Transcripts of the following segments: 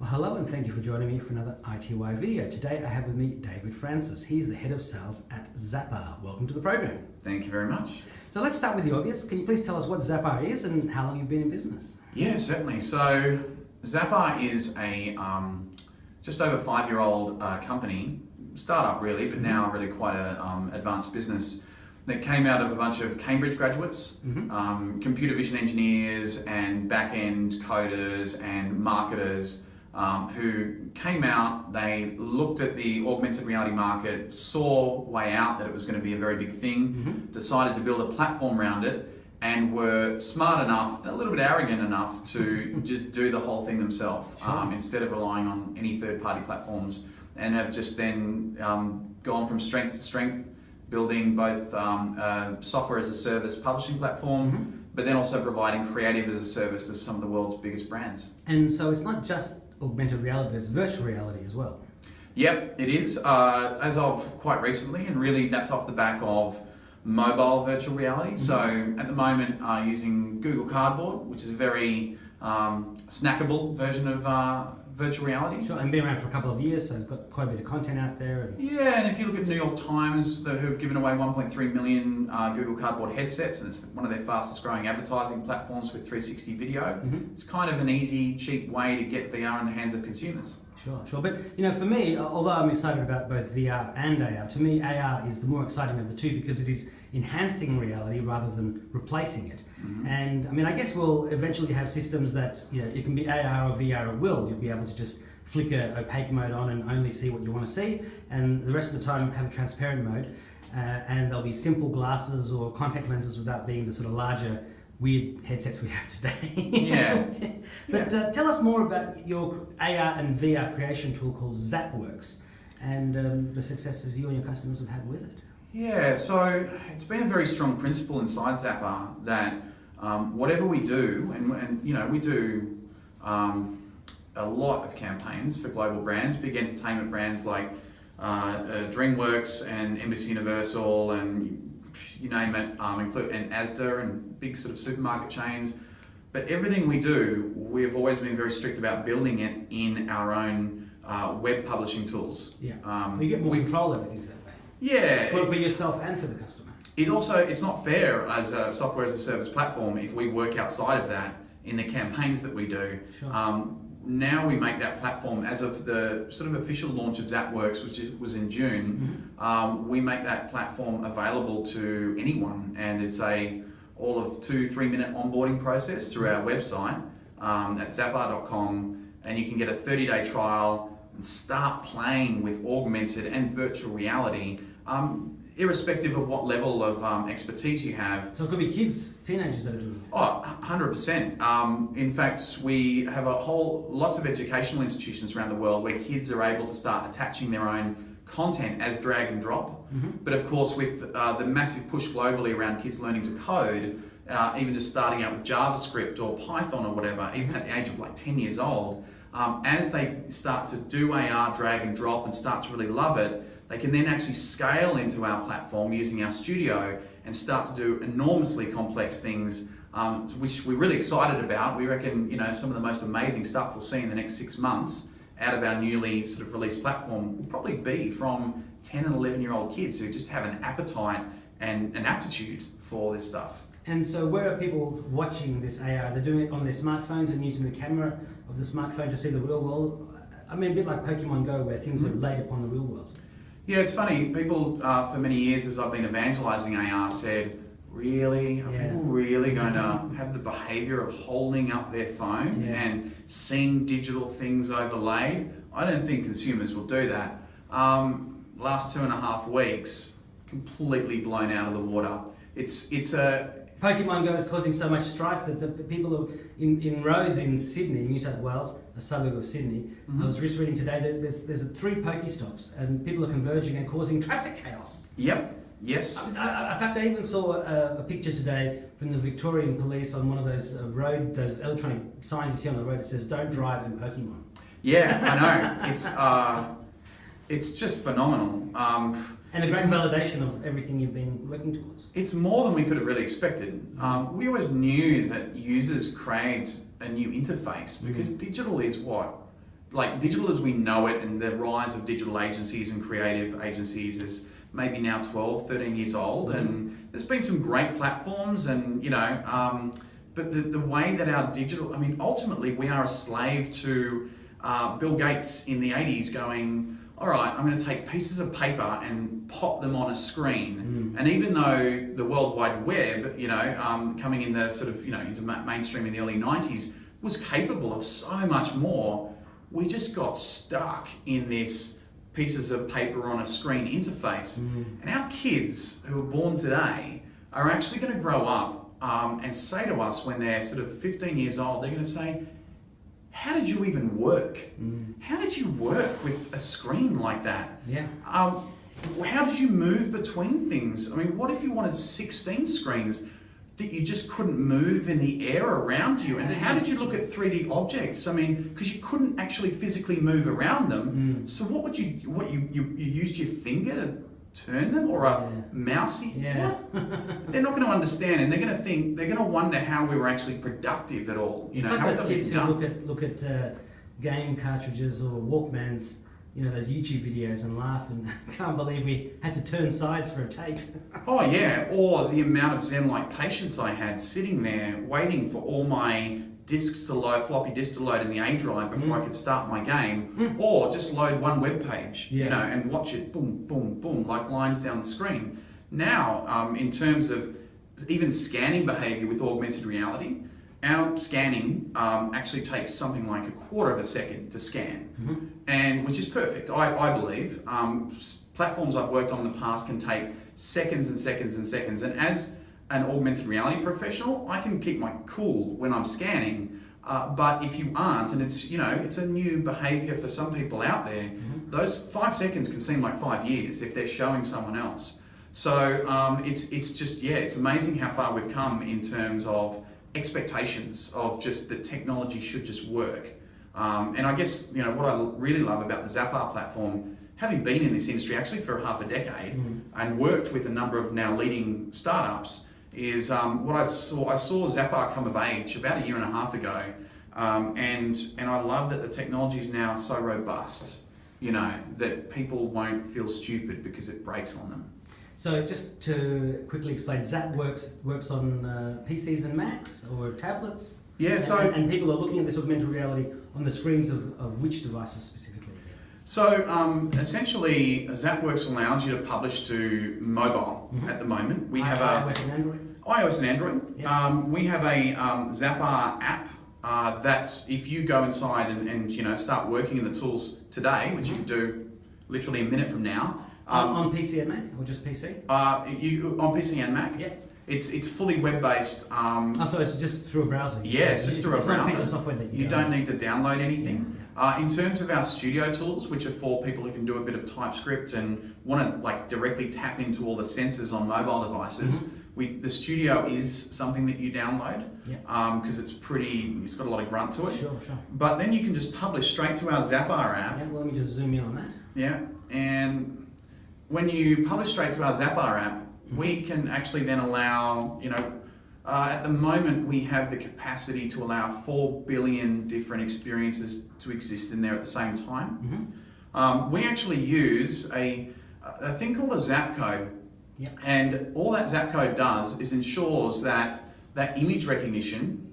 Well, hello and thank you for joining me for another ITY video. Today I have with me David Francis. He's the Head of Sales at Zappar. Welcome to the program. Thank you very much. So let's start with the obvious. Can you please tell us what Zappar is and how long you've been in business? Yeah, certainly. So Zappar is a just over 5-year-old company, startup really, but now really quite an advanced business that came out of a bunch of Cambridge graduates, computer vision engineers and back-end coders and marketers who came out, they looked at the augmented reality market, saw way out that it was going to be a very big thing, decided to build a platform around it, and were smart enough and a little bit arrogant enough to just do the whole thing themselves instead of relying on any third-party platforms, and have just then gone from strength to strength, building both software as a service publishing platform, but then also providing creative as a service to some of the world's biggest brands. And so it's not just augmented reality, but it's virtual reality as well. Yep, it is, as of quite recently, and really that's off the back of mobile virtual reality. So at the moment, using Google Cardboard, which is a very snackable version of virtual reality. Sure, and been around for a couple of years, so it's got quite a bit of content out there. Yeah, and if you look at New York Times, who have given away 1.3 million Google Cardboard headsets, and it's one of their fastest growing advertising platforms with 360 video, it's kind of an easy, cheap way to get VR in the hands of consumers. Sure. But you know, for me, although I'm excited about both VR and AR, to me AR is the more exciting of the two because it is enhancing reality rather than replacing it. And I mean, I guess we'll eventually have systems that, you know, it can be AR or VR at will. You'll be able to just flicker opaque mode on and only see what you want to see, and the rest of the time have a transparent mode. And there'll be simple glasses or contact lenses without being the sort of larger weird headsets we have today. But tell us more about your AR and VR creation tool called ZapWorks and the successes you and your customers have had with it. Yeah, so it's been a very strong principle inside Zappar that whatever we do, and you know, we do a lot of campaigns for global brands, big entertainment brands like DreamWorks and Embassy Universal and you name it, and Asda and big sort of supermarket chains. But everything we do, we've always been very strict about building it in our own web publishing tools. Yeah, you get more control over things that way. Yeah. For yourself and for the customer. It's not fair as a software as a service platform if we work outside of that in the campaigns that we do. Sure. Now we make that platform, as of the sort of official launch of ZapWorks, which was in June, we make that platform available to anyone, and it's all of 2-3 minute onboarding process through our website at zappar.com, and you can get a 30-day trial and start playing with augmented and virtual reality, irrespective of what level of expertise you have. So it could be kids, teenagers that are doing it. Oh, 100%. In fact, we have lots of educational institutions around the world where kids are able to start attaching their own content as drag and drop. But of course, with the massive push globally around kids learning to code, even just starting out with JavaScript or Python or whatever, even at the age of like 10 years old, as they start to do AR, drag and drop, and start to really love it, they can then actually scale into our platform using our studio and start to do enormously complex things, which we're really excited about. We reckon, you know, some of the most amazing stuff we'll see in the next 6 months out of our newly sort of released platform will probably be from 10 and 11-year-old kids who just have an appetite and an aptitude for this stuff. And so where are people watching this AR? They're doing it on their smartphones and using the camera of the smartphone to see the real world? I mean, a bit like Pokemon Go, where things are laid upon the real world. Yeah, it's funny. People, for many years as I've been evangelizing AR, said, really? Are people really going to have the behavior of holding up their phone and seeing digital things overlaid? I don't think consumers will do that. Last 2.5 weeks, completely blown out of the water. It's a... Pokemon Go is causing so much strife that the people in roads in Sydney, New South Wales, a suburb of Sydney, I was just reading today that there's 3 Pokestops and people are converging and causing traffic chaos. Yep. Yes. In fact, I even saw a picture today from the Victorian Police on one of those those electronic signs you see on the road that says "Don't drive in Pokemon." Yeah, I know. It's just phenomenal. And a great validation of everything you've been working towards. It's more than we could have really expected. We always knew that users craved a new interface because digital is what like digital as we know it and the rise of digital agencies and creative agencies is maybe now 12, 13 years old, and there's been some great platforms and, but the way that our digital, I mean, ultimately we are a slave to Bill Gates in the 80s going, all right, I'm going to take pieces of paper and pop them on a screen. And even though the World Wide Web, coming in the sort of, into mainstream in the early 90s was capable of so much more, we just got stuck in this pieces of paper on a screen interface. And our kids who are born today are actually going to grow up and say to us when they're sort of 15 years old, they're going to say, how did you even work? How did you work with a screen like that? Yeah. How did you move between things? I mean, what if you wanted 16 screens that you just couldn't move in the air around you? And how did you look at 3D objects? I mean, because you couldn't actually physically move around them. So what would you used your finger to turn them, or a mousey? What? They're not going to understand, and they're going to wonder how we were actually productive at all. It's like those kids who look at game cartridges or Walkmans, those YouTube videos and laugh and can't believe we had to turn sides for a tape. Oh yeah, or the amount of Zen-like patience I had sitting there waiting for all my discs to load, floppy disk to load in the A drive before I could start my game, or just load one web page, and watch it boom, boom, boom, like lines down the screen. Now, in terms of even scanning behavior with augmented reality, our scanning actually takes something like a quarter of a second to scan, and which is perfect, I believe. Platforms I've worked on in the past can take seconds and seconds and seconds, and as an augmented reality professional, I can keep my cool when I'm scanning, but if you aren't, and it's a new behavior for some people out there, those 5 seconds can seem like 5 years if they're showing someone else. So it's amazing how far we've come in terms of expectations of just that technology should just work. And I guess, what I really love about the Zappar platform, having been in this industry actually for half a decade and worked with a number of now leading startups, is what I saw Zappar come of age about 1.5 years ago. And I love that the technology is now so robust, that people won't feel stupid because it breaks on them. So just to quickly explain, Zap works on PCs and Macs or tablets? Yeah, and people are looking at this augmented reality on the screens of which devices specifically? So essentially, ZapWorks allows you to publish to mobile at the moment. We have iOS and Android? iOS and Android. Yep. We have a Zappar app that if you go inside and start working in the tools today, which you can do literally a minute from now. On PC and Mac, or just PC? On PC and Mac. Yeah. It's fully web-based. So it's just through a browser? Yeah, it's just through a browser. It's not a piece of software that you don't need to download anything. In terms of our studio tools, which are for people who can do a bit of TypeScript and want to directly tap into all the sensors on mobile devices, the studio is something that you download because it's got a lot of grunt to it. Sure. But then you can just publish straight to our Zappar app. Yeah, well, let me just zoom in on that. Yeah, and when you publish straight to our Zappar app, we can actually then allow, at the moment we have the capacity to allow 4 billion different experiences to exist in there at the same time. We actually use a thing called a zap code. Yep. And all that zap code does is ensures that image recognition,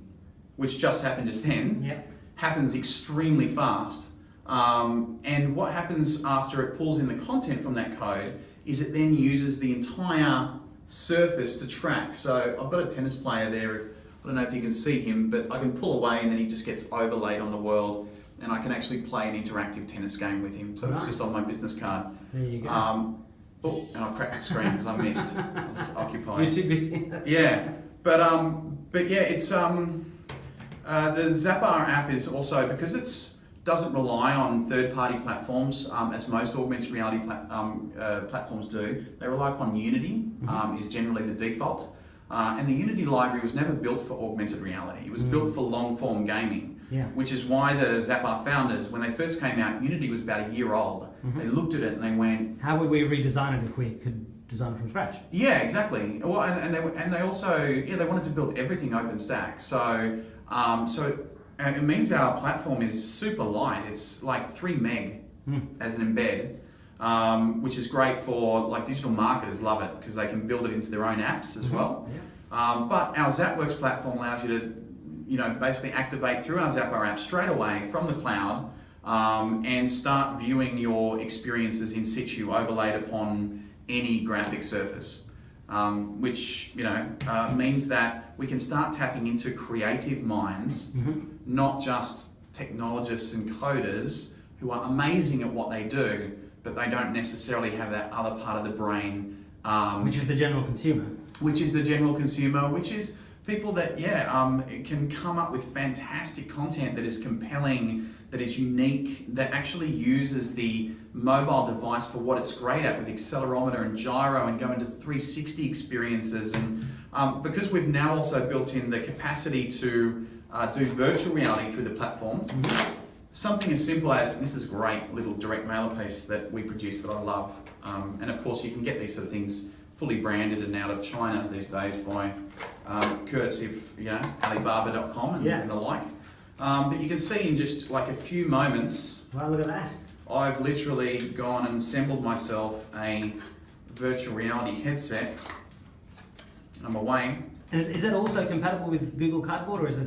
which just happened just then, happens extremely fast. And what happens after it pulls in the content from that code is it then uses the entire surface to track. So I've got a tennis player there, I don't know if you can see him, but I can pull away and then he just gets overlaid on the world, and I can actually play an interactive tennis game with him. So it's just on my business card. There you go. And I've cracked the screen because I missed. I was occupied. You're too busy. But yeah, it's the Zappar app is also, because it's doesn't rely on third-party platforms as most augmented reality platforms do. They rely upon Unity, is generally the default. And the Unity library was never built for augmented reality. It was built for long-form gaming, which is why the Zappar founders, when they first came out, Unity was about 1 year old. They looked at it and they went, how would we redesign it if we could design it from scratch? Yeah, exactly. Well, and they also, they wanted to build everything OpenStack. So it means our platform is super light. It's like 3 meg as an embed, which is great for like digital marketers love it because they can build it into their own apps as well. Yeah. But our ZapWorks platform allows you to, basically activate through our Zappar app straight away from the cloud and start viewing your experiences in situ overlaid upon any graphic surface. Which means that we can start tapping into creative minds, not just technologists and coders who are amazing at what they do, but they don't necessarily have that other part of the brain. Which is the general consumer. Which is the general consumer, which is people that, can come up with fantastic content that is compelling, that is unique, that actually uses the mobile device for what it's great at with accelerometer and gyro and go into 360 experiences. And because we've now also built in the capacity to do virtual reality through the platform, something as simple as, this is a great little direct mailer piece that we produce that I love. And of course you can get these sort of things fully branded and out of China these days by courtesy of Alibaba.com and the like. But you can see in just like a few moments, wow, look at that. I've literally gone and assembled myself a virtual reality headset. I'm away. And is that also compatible with Google Cardboard, or is it?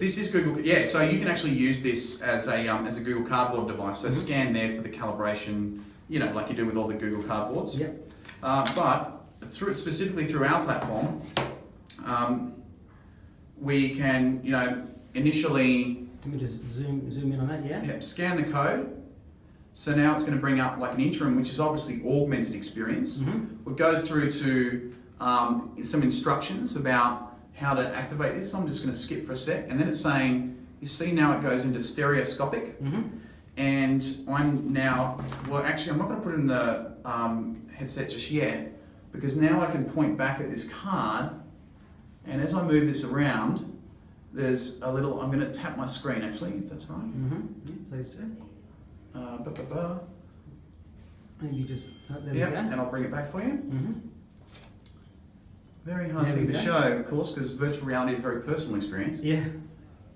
This is Google. Yeah, so you can actually use this as a Google Cardboard device. So scan there for the calibration, like you do with all the Google Cardboards. Yep. But specifically through our platform, we can, initially. Let me just zoom in on that. Yeah. Yep. Scan the code. So now it's going to bring up like an interim, which is obviously augmented experience. It goes through to some instructions about how to activate this. So I'm just going to skip for a sec, and then it's saying, you see now it goes into stereoscopic, and I'm now, actually I'm not going to put it in the headset just yet, because now I can point back at this card, and as I move this around, there's a little, I'm going to tap my screen actually, if that's right. Please do. Maybe just, there we go. And I'll bring it back for you. Very hard thing to show, of course, because virtual reality is a very personal experience. Yeah.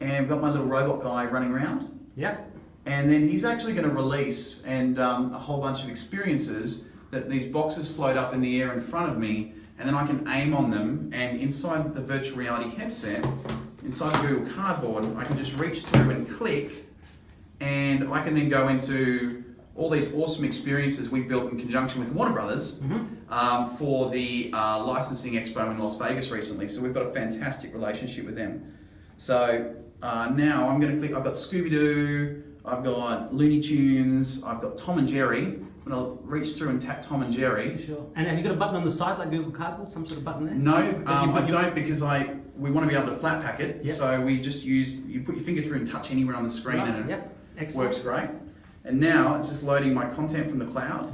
And I've got my little robot guy running around. Yep. And then he's actually going to release a whole bunch of experiences that these boxes float up in the air in front of me, and then I can aim on them, and inside the virtual reality headset, inside the Google Cardboard, I can just reach through and click, and I can then go into all these awesome experiences we built in conjunction with Warner Brothers for the licensing expo in Las Vegas recently. So we've got a fantastic relationship with them. So now I'm going to click, I've got Scooby-Doo, I've got Looney Tunes, I've got Tom and Jerry. I'm going to reach through and tap Tom and Jerry. Sure. And have you got a button on the side like Google Cardboard, some sort of button there? No, I don't, because we want to be able to flat pack it. Yep. So we just you put your finger through and touch anywhere on the screen, and it works great. And now it's just loading my content from the cloud.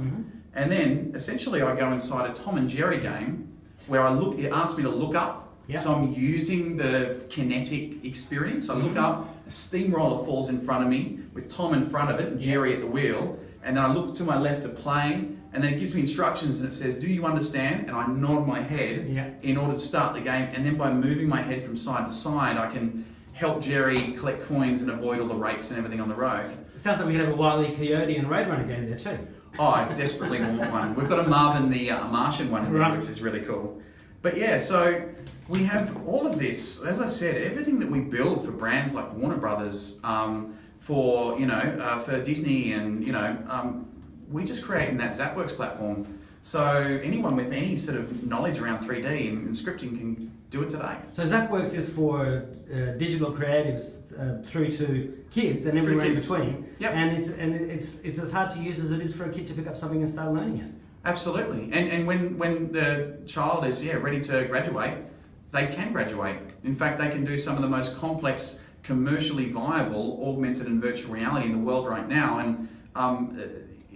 And then essentially I go inside a Tom and Jerry game where it asks me to look up. Yep. So I'm using the kinetic experience. I look up, a steamroller falls in front of me with Tom in front of it and Jerry at the wheel. And then I look to my left to play, and then it gives me instructions and it says, do you understand? And I nod my head in order to start the game. And then by moving my head from side to side, I can help Jerry collect coins and avoid all the rakes and everything on the road. It sounds like we could have a Wile E. Coyote and Roadrunner game there too. Oh, I desperately want one. We've got a Marvin the Martian one in there, which is really cool. But yeah, so we have all of this. As I said, everything that we build for brands like Warner Brothers, for Disney, and we just create in that ZapWorks platform. So anyone with any sort of knowledge around 3D and scripting can do it today. So ZapWorks is for digital creatives through to kids and everywhere in between. Yep. And it's as hard to use as it is for a kid to pick up something and start learning it. Absolutely. And when the child is ready to graduate, they can graduate. In fact, they can do some of the most complex, commercially viable augmented and virtual reality in the world right now. And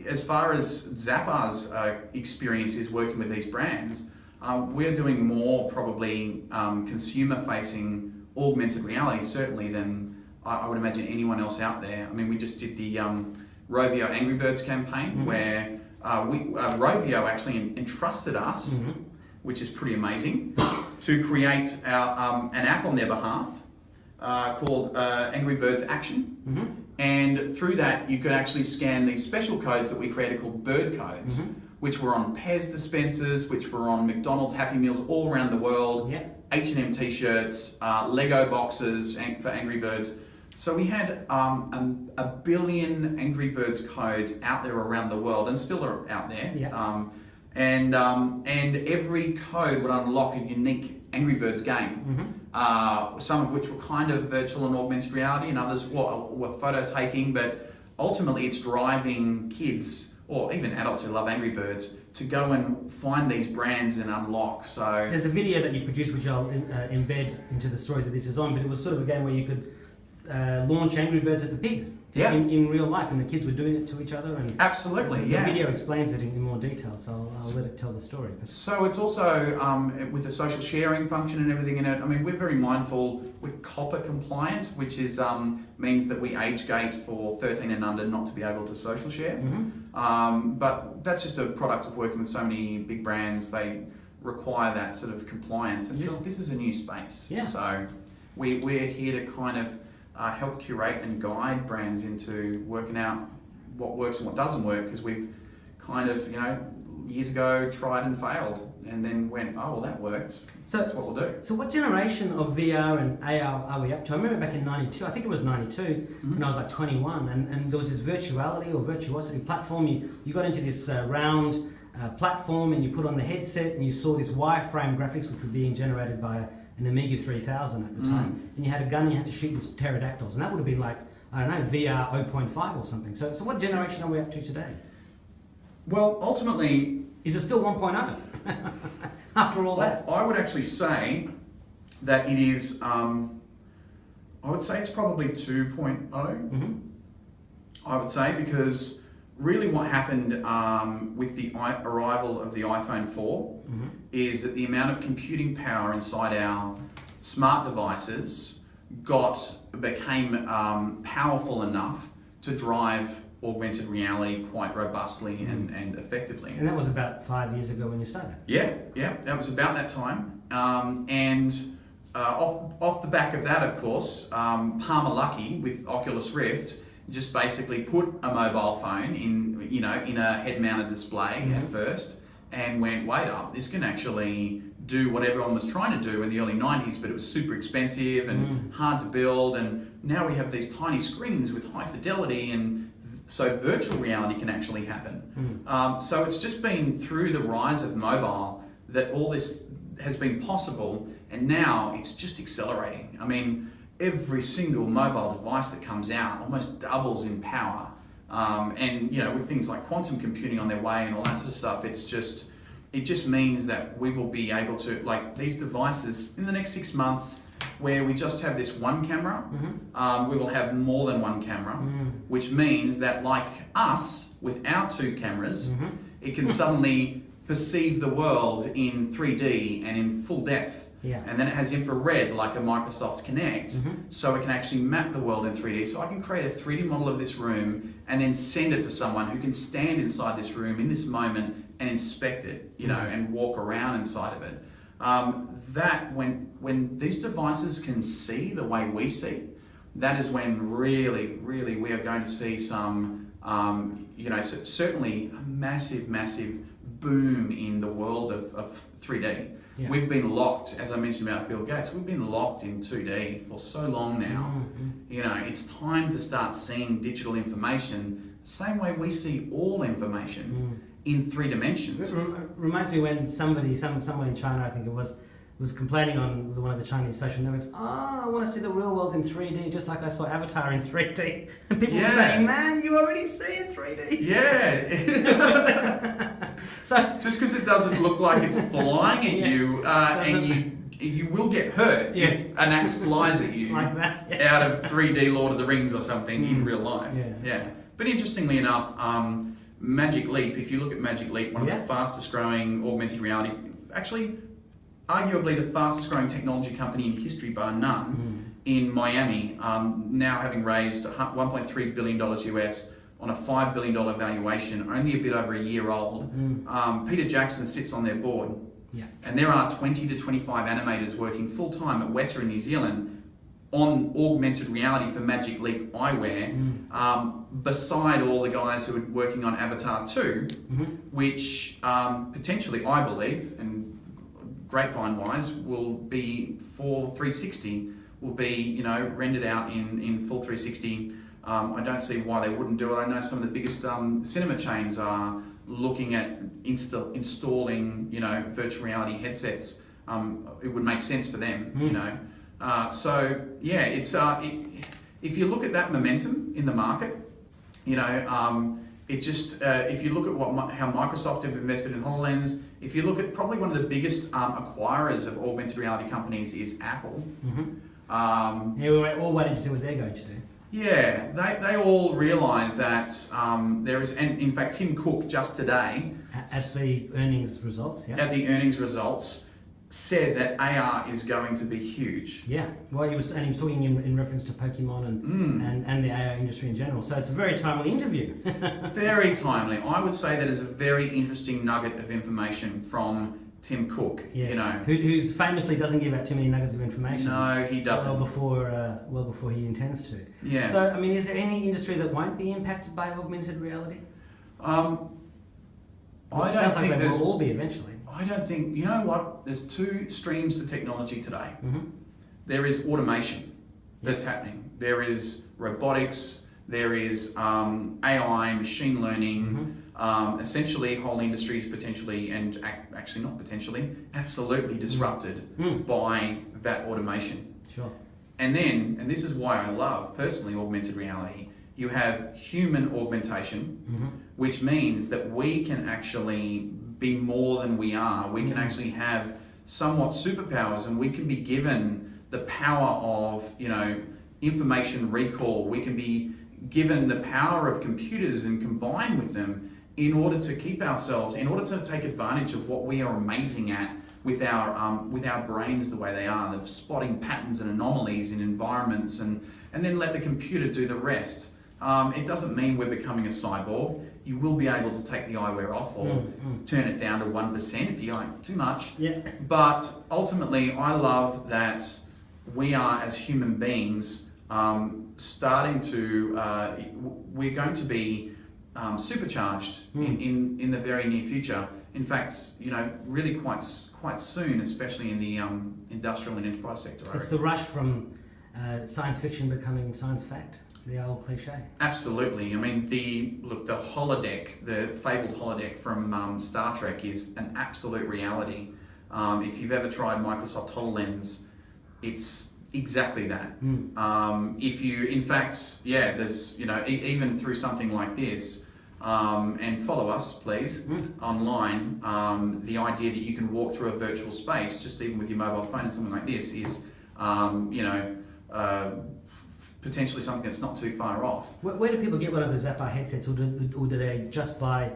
as far as Zappar's experience is working with these brands, we're doing more probably consumer-facing augmented reality, certainly, than I would imagine anyone else out there. I mean, we just did the Rovio Angry Birds campaign, where Rovio actually entrusted us, which is pretty amazing, to create an app on their behalf called Angry Birds Action. And through that, you could actually scan these special codes that we created called bird codes, which were on Pez dispensers, which were on McDonald's Happy Meals all around the world, H&M t-shirts, Lego boxes for Angry Birds. So we had 1 billion Angry Birds codes out there around the world, and still are out there. And every code would unlock a unique Angry Birds game. Some of which were kind of virtual and augmented reality, and others were photo taking. But ultimately, it's driving kids or even adults who love Angry Birds to go and find these brands and unlock. So there's a video that you produced, which I'll embed into the story that this is on. But it was sort of a game where you could launch Angry Birds at the pigs in real life, and the kids were doing it to each other. And absolutely, the video explains it in more detail, so I'll let it tell the story. But so it's also with the social sharing function and everything in it. I mean, we're very mindful. We're COPPA compliant, which is means that we age gate for 13 and under not to be able to social share. But that's just a product of working with so many big brands. They require that sort of compliance, and this is a new space. So we're here to kind of help curate and guide brands into working out what works and what doesn't work, because we've kind of, years ago tried and failed and then went, oh, well, that worked. So that's what we'll do. So what generation of VR and AR are we up to? I remember back in 92, I think it was 92, when I was like 21, and there was this virtuality or virtuosity platform. You got into this round platform, and you put on the headset, and you saw this wireframe graphics which were being generated by an Amiga 3000 at the time, and you had a gun and you had to shoot these pterodactyls, and that would have been like, I don't know, VR 0.5 or something. So what generation are we up to today? Well, ultimately... Is it still 1.0 after all that? I would actually say that it is, I would say it's probably 2.0, I would say, because really what happened with the arrival of the iPhone 4 is that the amount of computing power inside our smart devices became powerful enough to drive augmented reality quite robustly and effectively. And that was about 5 years ago when you started? Yeah, that was about that time. And off the back of that, of course, Palmer Luckey with Oculus Rift just basically put a mobile phone in a head-mounted display at first, and went, wait up, this can actually do what everyone was trying to do in the early 90s, but it was super expensive and hard to build, and now we have these tiny screens with high fidelity, and so virtual reality can actually happen. So it's just been through the rise of mobile that all this has been possible, and now it's just accelerating. I mean, every single mobile device that comes out almost doubles in power. And with things like quantum computing on their way and all that sort of stuff, it just means that we will be able to, like these devices in the next 6 months, where we just have this one camera, we will have more than one camera, which means that like us, with our 2 cameras, it can suddenly perceive the world in 3D and in full depth. And then it has infrared like a Microsoft Kinect, so it can actually map the world in 3D. So I can create a 3D model of this room and then send it to someone who can stand inside this room in this moment and inspect it, and walk around inside of it. That when these devices can see the way we see, that is when really, really we are going to see some, certainly a massive boom in the world of 3D. We've been locked, as I mentioned about Bill Gates, we've been locked in 2D for so long now. It's time to start seeing digital information the same way we see all information in 3 dimensions. It reminds me when someone in China, I think it was complaining on one of the Chinese social networks, I want to see the real world in 3D, just like I saw Avatar in 3D. And people were saying, man, you already see it in 3D. So just because it doesn't look like it's flying at you, and you will get hurt if an axe flies at you like that, out of 3D Lord of the Rings or something in real life. But interestingly enough, Magic Leap, if you look at Magic Leap, one of the fastest growing augmented reality, actually arguably the fastest growing technology company in history bar none, in Miami, now having raised $1.3 billion US on a $5 billion valuation, only a bit over a year old. Peter Jackson sits on their board. And there are 20 to 25 animators working full-time at Weta in New Zealand, on augmented reality for Magic Leap eyewear, beside all the guys who are working on Avatar 2, which potentially, I believe, and grapevine-wise, will be for 360, will be rendered out in full 360. I don't see why they wouldn't do it. I know some of the biggest cinema chains are looking at installing virtual reality headsets. It would make sense for them, So yeah, it's if you look at that momentum in the market, it just if you look at how Microsoft have invested in HoloLens, if you look at probably one of the biggest acquirers of augmented reality companies is Apple. We're all waiting to see what they're going to do. Yeah, they all realise that there is, and in fact Tim Cook just today at the earnings results, at the earnings results, said that AR is going to be huge. Yeah, well, he was talking in reference to Pokemon and the AR industry in general. So it's a very timely interview. Very timely. I would say that is a very interesting nugget of information from Tim Cook. Yes. Who's famously doesn't give out too many nuggets of information. No, he doesn't. Well before he intends to. Yeah. So I mean, is there any industry that won't be impacted by augmented reality? I don't think they will all be eventually. I don't think, you know what, there's two streams to technology today. There is automation that's happening. There is robotics, there is AI, machine learning, essentially whole industries potentially, and actually not potentially, absolutely disrupted by that automation. Sure. And then, and this is why I love personally augmented reality, you have human augmentation, which means that we can actually be more than we are. We can actually have somewhat superpowers, and we can be given the power of, information recall. We can be given the power of computers and combine with them in order to keep ourselves, in order to take advantage of what we are amazing at with our brains the way they are, of spotting patterns and anomalies in environments, and then let the computer do the rest. It doesn't mean we're becoming a cyborg. You will be able to take the eyewear off or turn it down to 1% if you like too much. Yeah. But ultimately, I love that we are, as human beings, starting to, we're going to be supercharged in the very near future. In fact, really quite soon, especially in the industrial and enterprise sector. It's the rush from science fiction becoming science fact. The old cliche. Absolutely. I mean, the holodeck, the fabled holodeck from Star Trek is an absolute reality. If you've ever tried Microsoft HoloLens, it's exactly that. If you, in fact, there's, even through something like this, and follow us, please, online, the idea that you can walk through a virtual space, just even with your mobile phone and something like this, is, potentially something that's not too far off. Where do people get one of the Zappar headsets, or do they just buy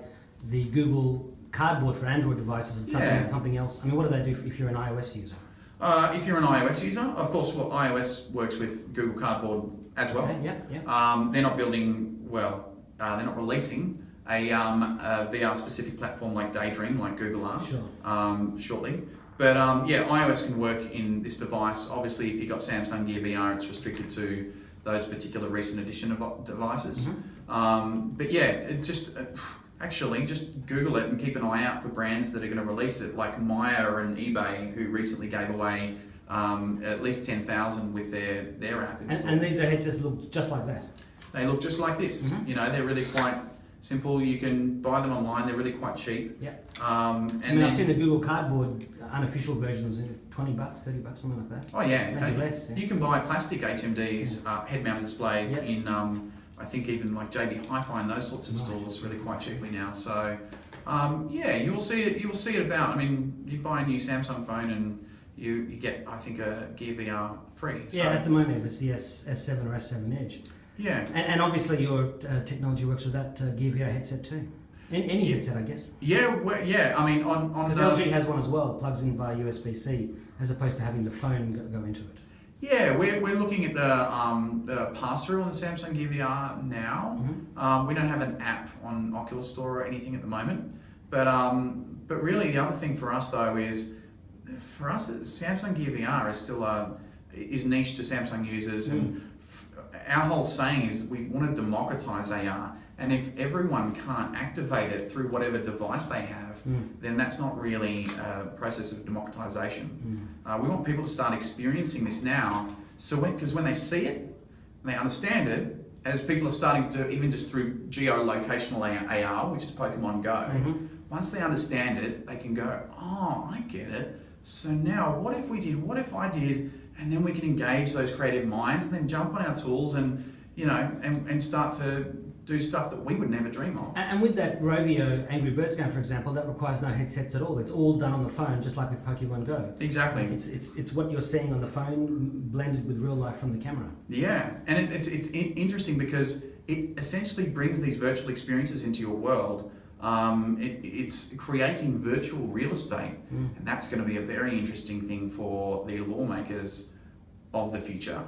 the Google Cardboard for Android devices and something else? I mean, what do they do if you're an iOS user? If you're an iOS user, of course, iOS works with Google Cardboard as well. Okay, They're not they're not releasing a VR specific platform like Daydream, like Google are, shortly. But iOS can work in this device. Obviously, if you've got Samsung Gear VR, it's restricted to those particular recent edition of devices. Actually just Google it and keep an eye out for brands that are going to release it, like Maya and eBay, who recently gave away at least 10,000 with their app installed. And these headsets look just like that? They look just like this. They're really quite simple. You can buy them online. They're really quite cheap. Yeah. I've seen the Google Cardboard unofficial versions in $20, $30, something like that. Oh yeah. Maybe less. Yeah. You can buy plastic HMDs, head-mounted displays in, I think even like JB Hi-Fi and those sorts of stores really quite cheaply now. So, you'll see it. You'll see it about. I mean, you buy a new Samsung phone and you get, I think, a Gear VR free. So. Yeah, at the moment, if it's the S7 or S7 Edge. Yeah. And obviously your technology works with that Gear VR headset too. Any headset, I guess. Yeah, I mean, on because LG has one as well. It plugs in via USB-C as opposed to having the phone go into it. Yeah, we're looking at the pass-through on the Samsung Gear VR now. We don't have an app on Oculus Store or anything at the moment. But really, the other thing for us though is, for us, Samsung Gear VR is still a is niche to Samsung users, and our whole saying is we want to democratize AR. And if everyone can't activate it through whatever device they have, then that's not really a process of democratization. We want people to start experiencing this now, because when they see it, and they understand it, as people are starting to do, even just through geolocational AR, which is Pokemon Go, once they understand it, they can go, oh, I get it. So now, what if we did? What if I did? And then we can engage those creative minds, and then jump on our tools, and and start to do stuff that we would never dream of. And with that Rovio Angry Birds game, for example, that requires no headsets at all. It's all done on the phone, just like with Pokemon Go. Exactly. It's what you're seeing on the phone blended with real life from the camera. Yeah, and it's interesting because it essentially brings these virtual experiences into your world. It's creating virtual real estate, and that's going to be a very interesting thing for the lawmakers of the future,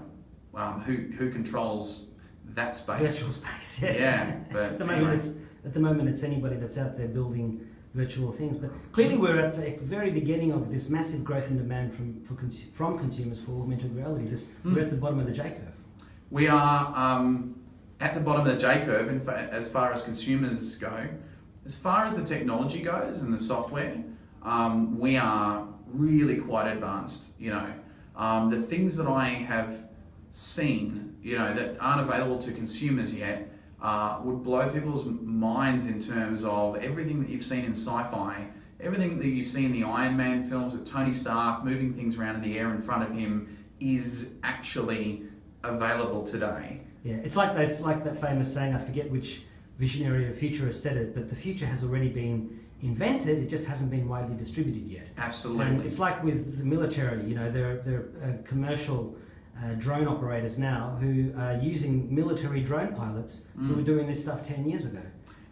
who controls that space. Virtual space, yeah. Yeah, but at the moment it's anybody that's out there building virtual things. But clearly we're at the very beginning of this massive growth in demand from consumers for augmented reality. We're at the bottom of the J curve. We are at the bottom of the J curve, as far as consumers go. As far as the technology goes and the software, we are really quite advanced. The things that I have seen, that aren't available to consumers yet, would blow people's minds in terms of everything that you've seen in sci-fi, everything that you see in the Iron Man films with Tony Stark moving things around in the air in front of him is actually available today. Yeah, it's like that famous saying, I forget which visionary or futurist said it, but the future has already been invented, it just hasn't been widely distributed yet. Absolutely. And it's like with the military, there are commercial drone operators now who are using military drone pilots who were doing this stuff 10 years ago.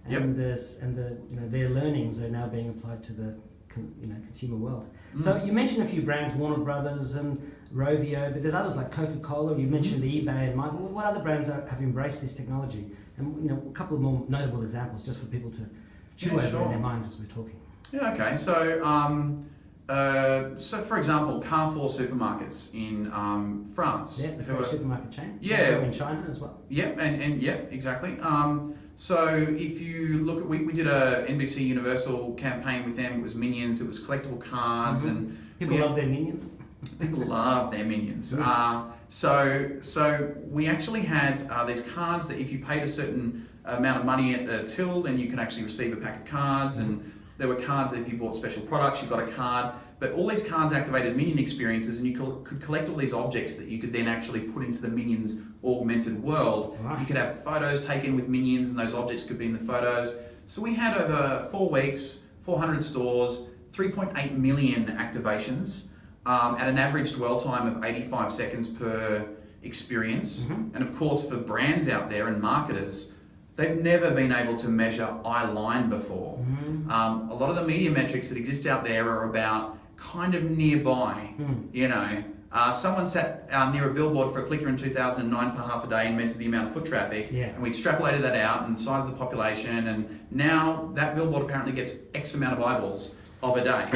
And their learnings are now being applied to the consumer world. So you mentioned a few brands, Warner Brothers and Rovio, but there's others like Coca-Cola. You mentioned eBay and Michael. What other brands have embraced this technology? And a couple of more notable examples, just for people to chew over in their minds as we're talking. Yeah. Okay. So for example, Carrefour supermarkets in France. Yeah, the French supermarket chain. Yeah. Also in China as well. Yep, and exactly. So if you look at, we did a NBC Universal campaign with them. It was Minions. It was collectible cards, and people love their Minions. People love their Minions. So we actually had these cards that if you paid a certain amount of money at the till, then you can actually receive a pack of cards, and there were cards that if you bought special products, you got a card. But all these cards activated Minion experiences, and you could collect all these objects that you could then actually put into the Minions augmented world. Right. You could have photos taken with Minions, and those objects could be in the photos. So we had over 4 weeks, 400 stores, 3.8 million activations, at an average dwell time of 85 seconds per experience. And of course, for brands out there and marketers, they've never been able to measure eye line before. A lot of the media metrics that exist out there are about kind of nearby. Someone sat near a billboard for a clicker in 2009 for half a day and measured the amount of foot traffic, and we extrapolated that out and size of the population, and now that billboard apparently gets X amount of eyeballs of a day.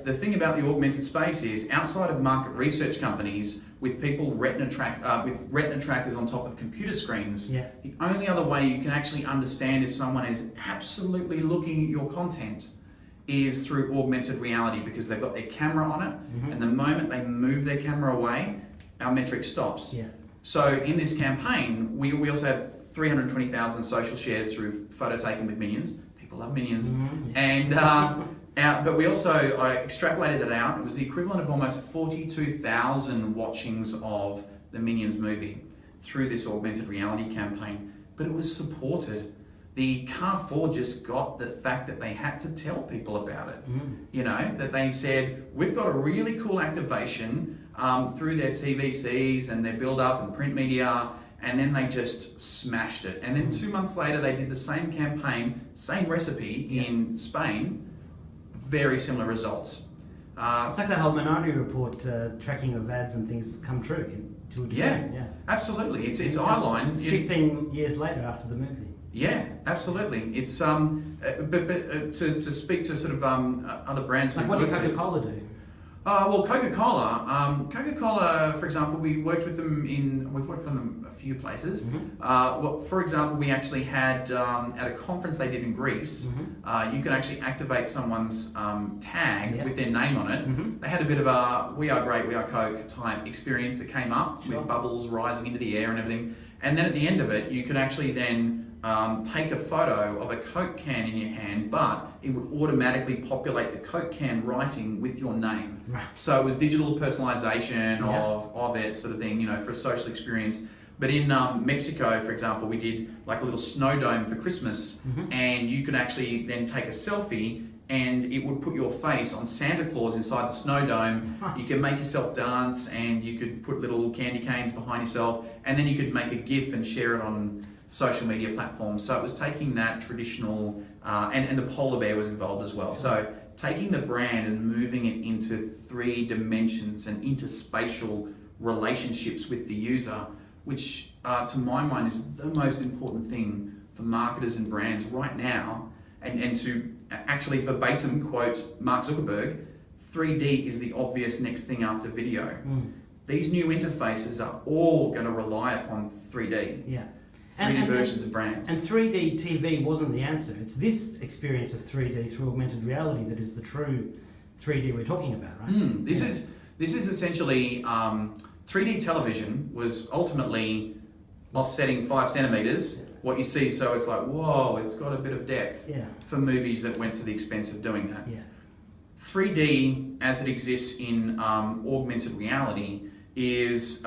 The thing about the augmented space is, outside of market research companies with people with retina trackers on top of computer screens, the only other way you can actually understand if someone is absolutely looking at your content is through augmented reality, because they've got their camera on it, and the moment they move their camera away, our metric stops. So in this campaign, we also have 320,000 social shares through photo taken with Minions. People love Minions. And but we also, I extrapolated that out. It was the equivalent of almost 42,000 watchings of the Minions movie through this augmented reality campaign. But it was supported. The Carrefour just got the fact that they had to tell people about it. That they said, we've got a really cool activation through their TVCs and their build-up and print media, and then they just smashed it. And then 2 months later, they did the same campaign, same recipe in Spain. Very similar results. It's like that whole Minority Report tracking of ads and things come true to a degree. Absolutely. It's eyeline. It's 15 years later after the movie. Yeah, absolutely. It's but to speak to sort of other brands. Like what did Coca-Cola do? Well, Coca-Cola. Coca-Cola, for example, we've worked with them a few places. Well, for example, we actually had at a conference they did in Greece. You could actually activate someone's tag with their name on it. They had a bit of a "We are great, we are Coke" type experience that came up with bubbles rising into the air and everything. And then at the end of it, you could actually then take a photo of a Coke can in your hand, but it would automatically populate the Coke can writing with your name. Right. So it was digital personalization of it sort of thing, for a social experience. But in Mexico, for example, we did like a little snow dome for Christmas, and you could actually then take a selfie and it would put your face on Santa Claus inside the snow dome. You could make yourself dance, and you could put little candy canes behind yourself, and then you could make a GIF and share it on social media platforms. So it was taking that traditional, and the polar bear was involved as well. So taking the brand and moving it into 3 dimensions and interspatial relationships with the user, which to my mind is the most important thing for marketers and brands right now. And to actually verbatim quote Mark Zuckerberg, 3D is the obvious next thing after video. These new interfaces are all going to rely upon 3D. 3D versions of brands. And 3D TV wasn't the answer. It's this experience of 3D through augmented reality that is the true 3D we're talking about, right? This is essentially 3D television was ultimately offsetting 5 centimeters. What you see, so it's like, whoa, it's got a bit of depth for movies that went to the expense of doing that. 3D, as it exists in augmented reality, is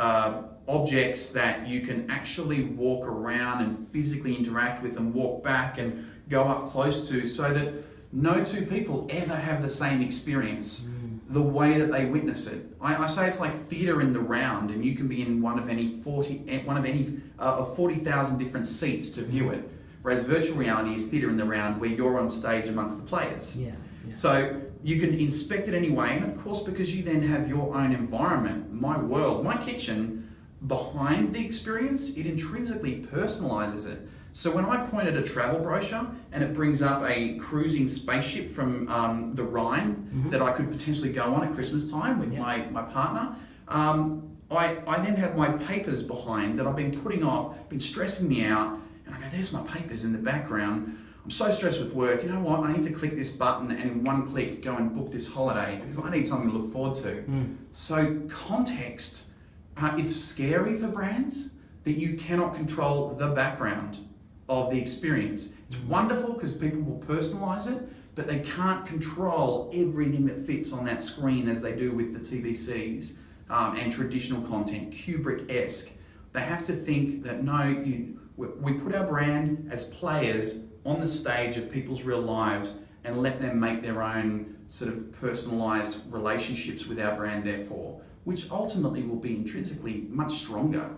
objects that you can actually walk around and physically interact with and walk back and go up close to, so that no 2 people ever have the same experience the way that they witness it. I say it's like theatre in the round, and you can be in one of 40,000 different seats to view it. Whereas virtual reality is theatre in the round, where you're on stage amongst the players. So you can inspect it anyway, and of course, because you then have your own environment, my world, my kitchen, behind the experience, it intrinsically personalizes it. So when I point at a travel brochure and it brings up a cruising spaceship from the Rhine that I could potentially go on at Christmas time with my partner, I then have my papers behind that I've been putting off, been stressing me out, and I go, there's my papers in the background. I'm so stressed with work, you know what, I need to click this button and in one click go and book this holiday because I need something to look forward to. So context, it's scary for brands that you cannot control the background of the experience. It's wonderful because people will personalize it, but they can't control everything that fits on that screen as they do with the TVCs and traditional content, Kubrick-esque. They have to think that we put our brand as players on the stage of people's real lives and let them make their own sort of personalized relationships with our brand, therefore, which ultimately will be intrinsically much stronger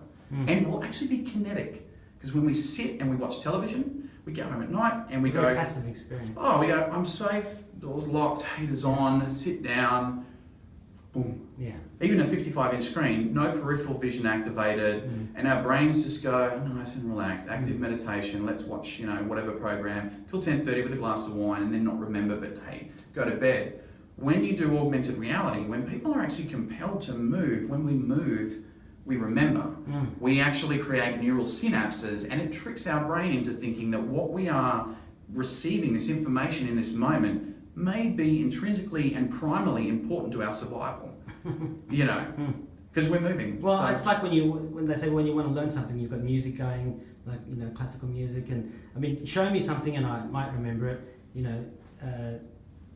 and will actually be kinetic. Because when we sit and we watch television, we get home at night and we go, passive experience. Oh, we go, I'm safe, doors locked, heaters on, sit down, boom. Even a 55-inch screen, no peripheral vision activated, and our brains just go nice and relaxed, active meditation, let's watch, whatever program, till 10:30 with a glass of wine and then not remember, but hey, go to bed. When you do augmented reality, when people are actually compelled to move, when we move, we remember. We actually create neural synapses, and it tricks our brain into thinking that what we are receiving, this information in this moment, may be intrinsically and primarily important to our survival. Because we're moving. Well, so it's like when they say when you want to learn something, you've got music going, like classical music, and I mean, show me something and I might remember it.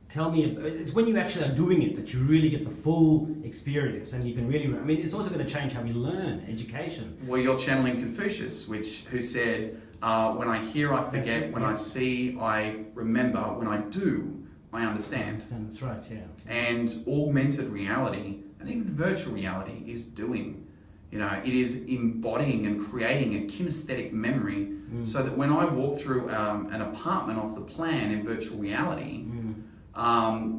Tell me, it's when you actually are doing it that you really get the full experience, and you can really, it's also going to change how we learn education. Well, you're channeling Confucius, who said, when I hear, I forget, when I see, I remember, when I do, I understand. That's right, And augmented reality, and even virtual reality, is doing. It is embodying and creating a kinesthetic memory so that when I walk through an apartment off the plan in virtual reality,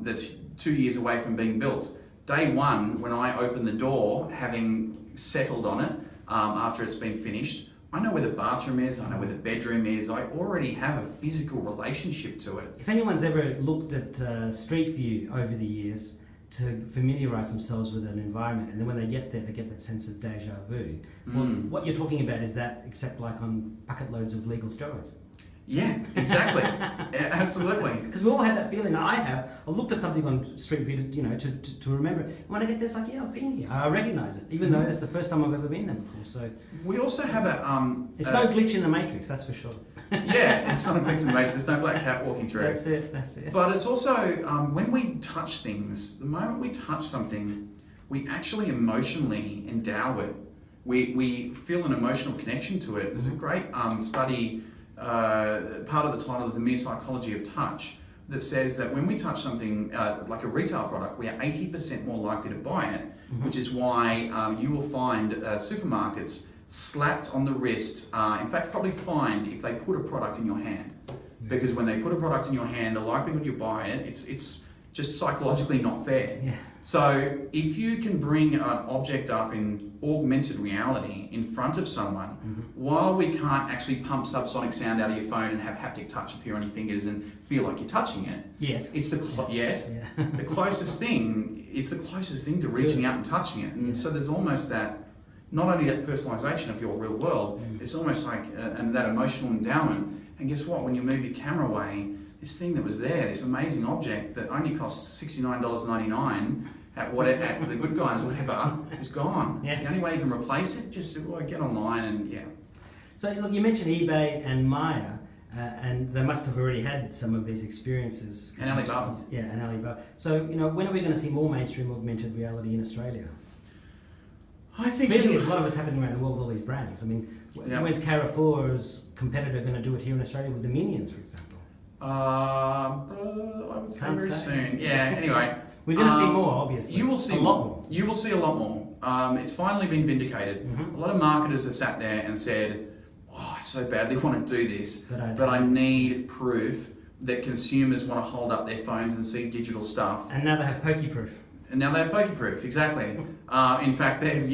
that's 2 years away from being built. Day one, when I open the door, having settled on it after it's been finished, I know where the bathroom is, I know where the bedroom is, I already have a physical relationship to it. If anyone's ever looked at Street View over the years, familiarise themselves with an environment, and then when they get there, they get that sense of deja vu. Well, what you're talking about is that, except like on bucket loads of legal steroids. Yeah, exactly. Yeah, absolutely. Because we all had that feeling. I have. I looked at something on Street View, to remember it. When I get there, it's like, yeah, I've been here. I recognise it, even though that's the first time I've ever been there before. So we also have a. It's no glitch in the Matrix, that's for sure. Yeah, it's not a glitch in the Matrix. There's no black cat walking through. That's it. But it's also when we touch things. The moment we touch something, we actually emotionally endow it. We feel an emotional connection to it. There's a great study. Part of the title is The Mere Psychology of Touch, that says that when we touch something like a retail product, we are 80% more likely to buy it, which is why you will find supermarkets slapped on the wrist, in fact probably fined if they put a product in your hand. Because when they put a product in your hand, the likelihood you buy it, it's just psychologically not fair. Yeah. So if you can bring an object up in augmented reality in front of someone, while we can't actually pump subsonic sound out of your phone and have haptic touch appear on your fingers and feel like you're touching it, it's the the closest thing. It's the closest thing to reaching out and touching it, and so there's almost that. Not only that personalisation of your real world, it's almost like and that emotional endowment. And guess what? When you move your camera away, this thing that was there, this amazing object that only costs $69.99 at the Good Guys, whatever, is gone. Yeah. The only way you can replace it, just get online and So look, you mentioned eBay and Maya, and they must have already had some of these experiences. And Alibaba. Yeah, and Alibaba. So, when are we going to see more mainstream augmented reality in Australia? I think clearly there's a lot of it's happening around the world with all these brands. I mean, when's Carrefour's competitor going to do it here in Australia with the Minions, for example? I would say very soon. Yeah, anyway. We're going to see more, obviously. You will see a lot more. You will see a lot more. It's finally been vindicated. A lot of marketers have sat there and said, I so badly want to do this, but I need proof that consumers want to hold up their phones and see digital stuff. And now they have PokeProof. And now they have PokeProof, exactly. In fact, they've,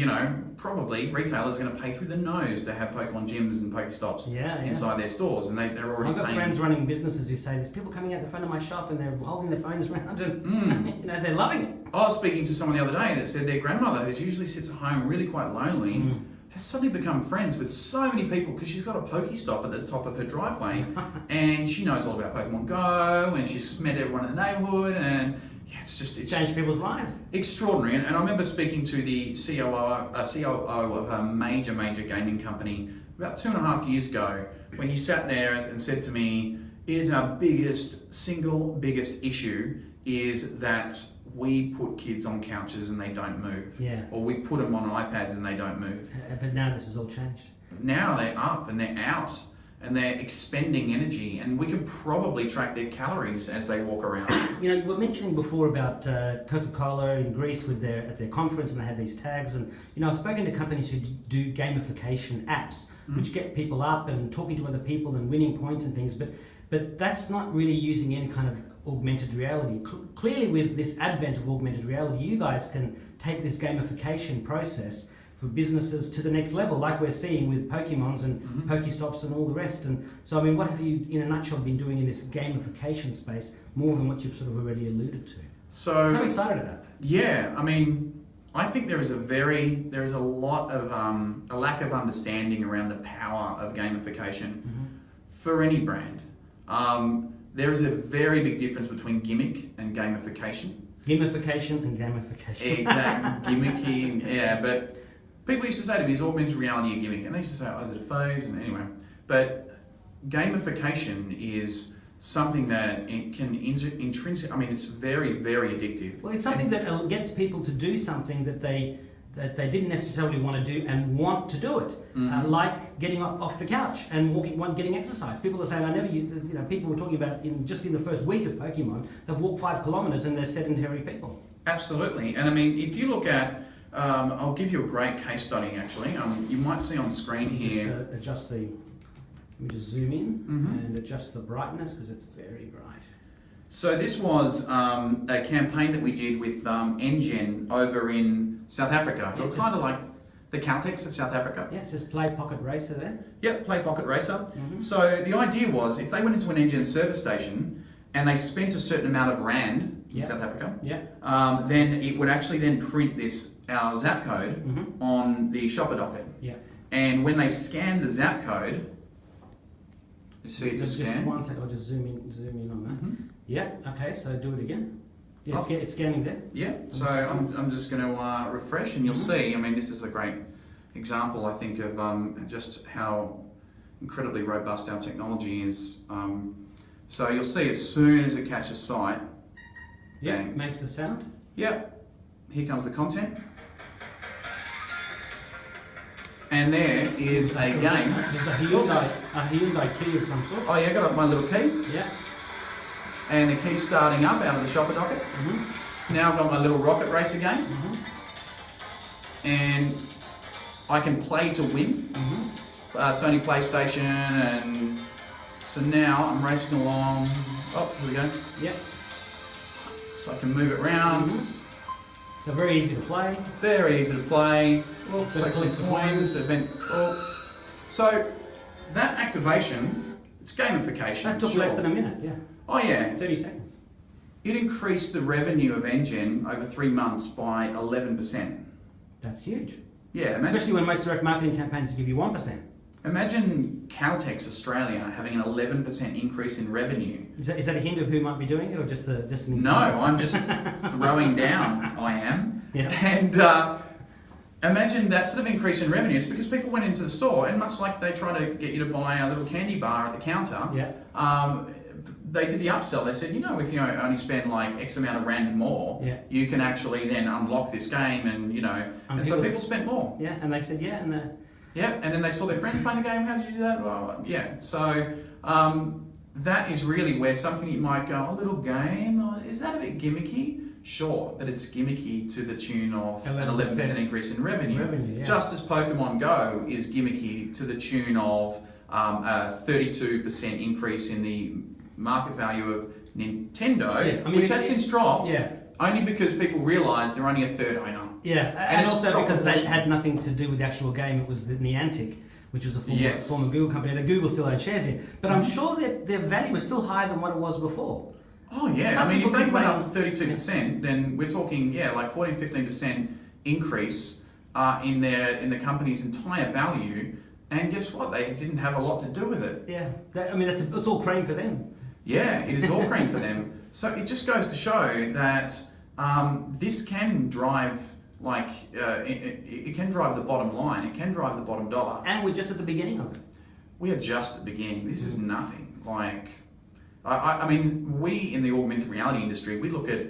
probably retailers are going to pay through the nose to have Pokemon gyms and Pokestops inside their stores, and they're already I've got friends running businesses who say there's people coming out the front of my shop and they're holding their phones around and they're loving it. I was speaking to someone the other day that said their grandmother, who usually sits at home really quite lonely, has suddenly become friends with so many people because she's got a Pokestop at the top of her driveway and she knows all about Pokemon Go and she's met everyone in the neighbourhood and it's changed people's lives. Extraordinary. And I remember speaking to the COO of a major gaming company about 2.5 years ago, where he sat there and said to me, "It is our single biggest issue is that we put kids on couches and they don't move. Or we put them on iPads and they don't move." But now this has all changed. Now they're up and they're out and they're expending energy, and we can probably track their calories as they walk around. You were mentioning before about Coca-Cola in Greece at their conference, and they had these tags. And I've spoken to companies who do gamification apps, which get people up and talking to other people and winning points and things. But that's not really using any kind of augmented reality. Clearly, with this advent of augmented reality, you guys can take this gamification process for businesses to the next level, like we're seeing with Pokemons and Pokestops and all the rest. And so, what have you, in a nutshell, been doing in this gamification space more than what you've sort of already alluded to? So I'm excited about that. Yeah, I think there is a lot of a lack of understanding around the power of gamification for any brand. There is a very big difference between gimmick and gamification. Gamification and gamification. Exactly, gimmicky, but people used to say to me, "Is augmented reality a gimmick?" And they used to say, "Oh, is it a phase?" And anyway, but gamification is something that it can intrinsic. It's very, very addictive. Well, it's something that gets people to do something that they didn't necessarily want to do and want to do it, like getting up off the couch and getting exercise. People are saying, people were talking about in the first week of Pokemon, they've walked 5 kilometers and they're sedentary people. Absolutely, and if you look at, I'll give you a great case study actually. You might see on screen here. Let me just zoom in and adjust the brightness because it's very bright. So this was a campaign that we did with Engen over in South Africa. It's kind of like the Caltex of South Africa. Yeah, it says Play Pocket Racer there. Yep, Play Pocket Racer. So the idea was if they went into an Engen service station and they spent a certain amount of rand in South Africa. Yeah. Then it would actually then print our zap code on the shopper docket. Yeah. And when they scan the zap code, you see it just scan. Just 1 second, I'll just zoom in on that. Yeah, okay, so do it again. Yeah, it's scanning there. Yeah, so I'm just going to refresh, and you'll see, I mean, this is a great example, I think, of just how incredibly robust our technology is. So you'll see as soon as it catches sight, yeah, it makes the sound. Yep, here comes the content. And there is a game. There's a Hyundai key of some sort. Oh yeah, got my little key. Yeah. And the key's starting up out of the shopper docket. Now I've got my little rocket racer game. And I can play to win. Sony PlayStation, and so now I'm racing along. Oh, here we go. Yeah. So I can move it around. So very easy to play. Very easy to play. Well, collect some coins. Event. Oh. So that activation, it's gamification. That took less than a minute. Yeah. Oh yeah. 30 seconds. It increased the revenue of Engine over 3 months by 11%. That's huge. Yeah, especially when most direct marketing campaigns give you 1%. Imagine Caltex Australia having an 11% increase in revenue. Is that a hint of who might be doing it, or just an example? No, I'm just throwing down. I am. Yeah. And imagine that sort of increase in revenue. It's because people went into the store, and much like they try to get you to buy a little candy bar at the counter, they did the upsell. They said, if you only spend like X amount of rand more, you can actually then unlock this game, and so people spent more. Yeah, and they said, and then they saw their friends playing the game. How did you do that? Well, yeah. So that is really where something you might go, a little game, is that a bit gimmicky? Sure, but it's gimmicky to the tune of an 11% increase in revenue. Just as Pokemon Go is gimmicky to the tune of a 32% increase in the market value of Nintendo, which has since dropped, only because people realise they're only a third owner. Yeah, and also because they had nothing to do with the actual game. It was the Niantic, which was a former Google company. The Google still owned shares in, but I'm sure that their value is still higher than what it was before. Oh yeah, if they went up 32%, then we're talking like 14-15% increase in the company's entire value. And guess what? They didn't have a lot to do with it. Yeah, it's all cream for them. Yeah, it is all cream for them. So it just goes to show that this can drive, it can drive the bottom line. It can drive the bottom dollar. And we're just at the beginning of it. We are just at the beginning. This is nothing. I mean, we in the augmented reality industry, we look at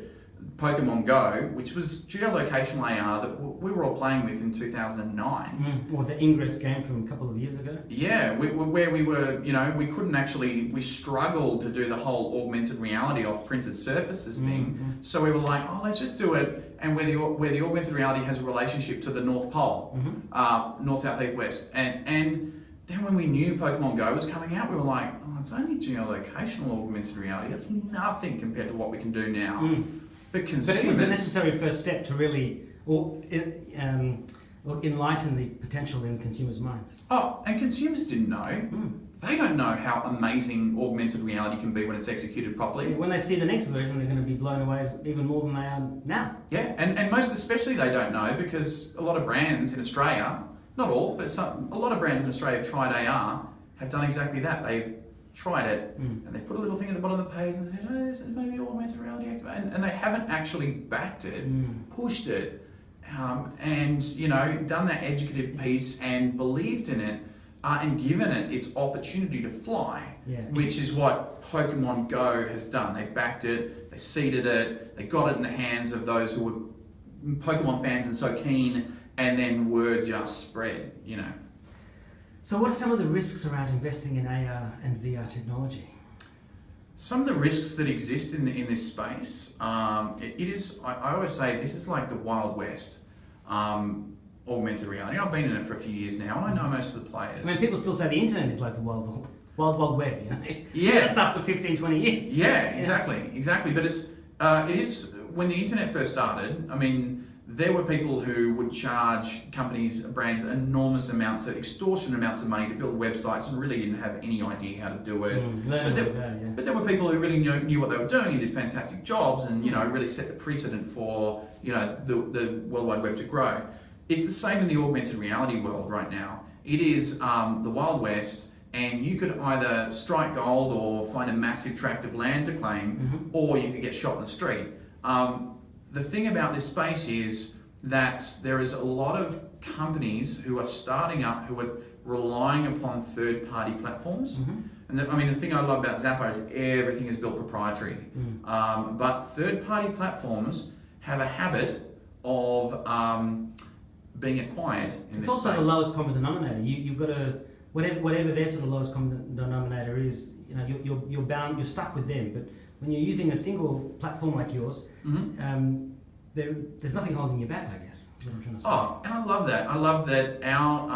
Pokemon Go, which was geolocation AR that we were all playing with in 2009. Or the Ingress game from a couple of years ago. Yeah, where we were, we couldn't actually, we struggled to do the whole augmented reality off printed surfaces thing. So we were like, let's just do it, and where the augmented reality has a relationship to the North Pole, North, South, East, West, and then when we knew Pokemon Go was coming out, we were like, it's only geolocational augmented reality. That's nothing compared to what we can do now. But it was the necessary first step to really enlighten the potential in consumers' minds. Oh, and consumers didn't know. They don't know how amazing augmented reality can be when it's executed properly. Yeah, when they see the next version, they're going to be blown away even more than they are now. Yeah, and most especially they don't know because a lot of brands in Australia, not all, but a lot of brands in Australia have tried AR, have done exactly that. They've tried it, and they put a little thing at the bottom of the page and they said, this is maybe augmented reality activate, and they haven't actually backed it, pushed it, and done that educative piece and believed in it, and given it its opportunity to fly, which is what Pokemon Go has done. They backed it, they seeded it, they got it in the hands of those who were Pokemon fans and so keen, and then word just spread, So what are some of the risks around investing in AR and VR technology? Some of the risks that exist in this space, it is, I always say, this is like the Wild West, augmented reality. I've been in it for a few years now, and I know most of the players. I mean, people still say the internet is like the Wild Web, Yeah. It's after 15, 20 years. Yeah, exactly. But it is, when the internet first started, I mean, there were people who would charge companies, brands, enormous amounts, extortionate amounts of money to build websites and really didn't have any idea how to do it. But there were people who really knew what they were doing and did fantastic jobs and, really set the precedent for, the World Wide Web to grow. It's the same in the augmented reality world right now. It is the Wild West, and you could either strike gold or find a massive tract of land to claim, or you could get shot in the street. The thing about this space is that there is a lot of companies who are starting up who are relying upon third-party platforms. And the thing I love about Zappar is everything is built proprietary. But third-party platforms have a habit of being acquired in this space. It's also the lowest common denominator. You've got to, whatever their sort of lowest common denominator is, you're stuck with them. But when you're using a single platform like yours, there's nothing holding you back, I guess. Is what I'm trying to say. Oh, and I love that. I love that our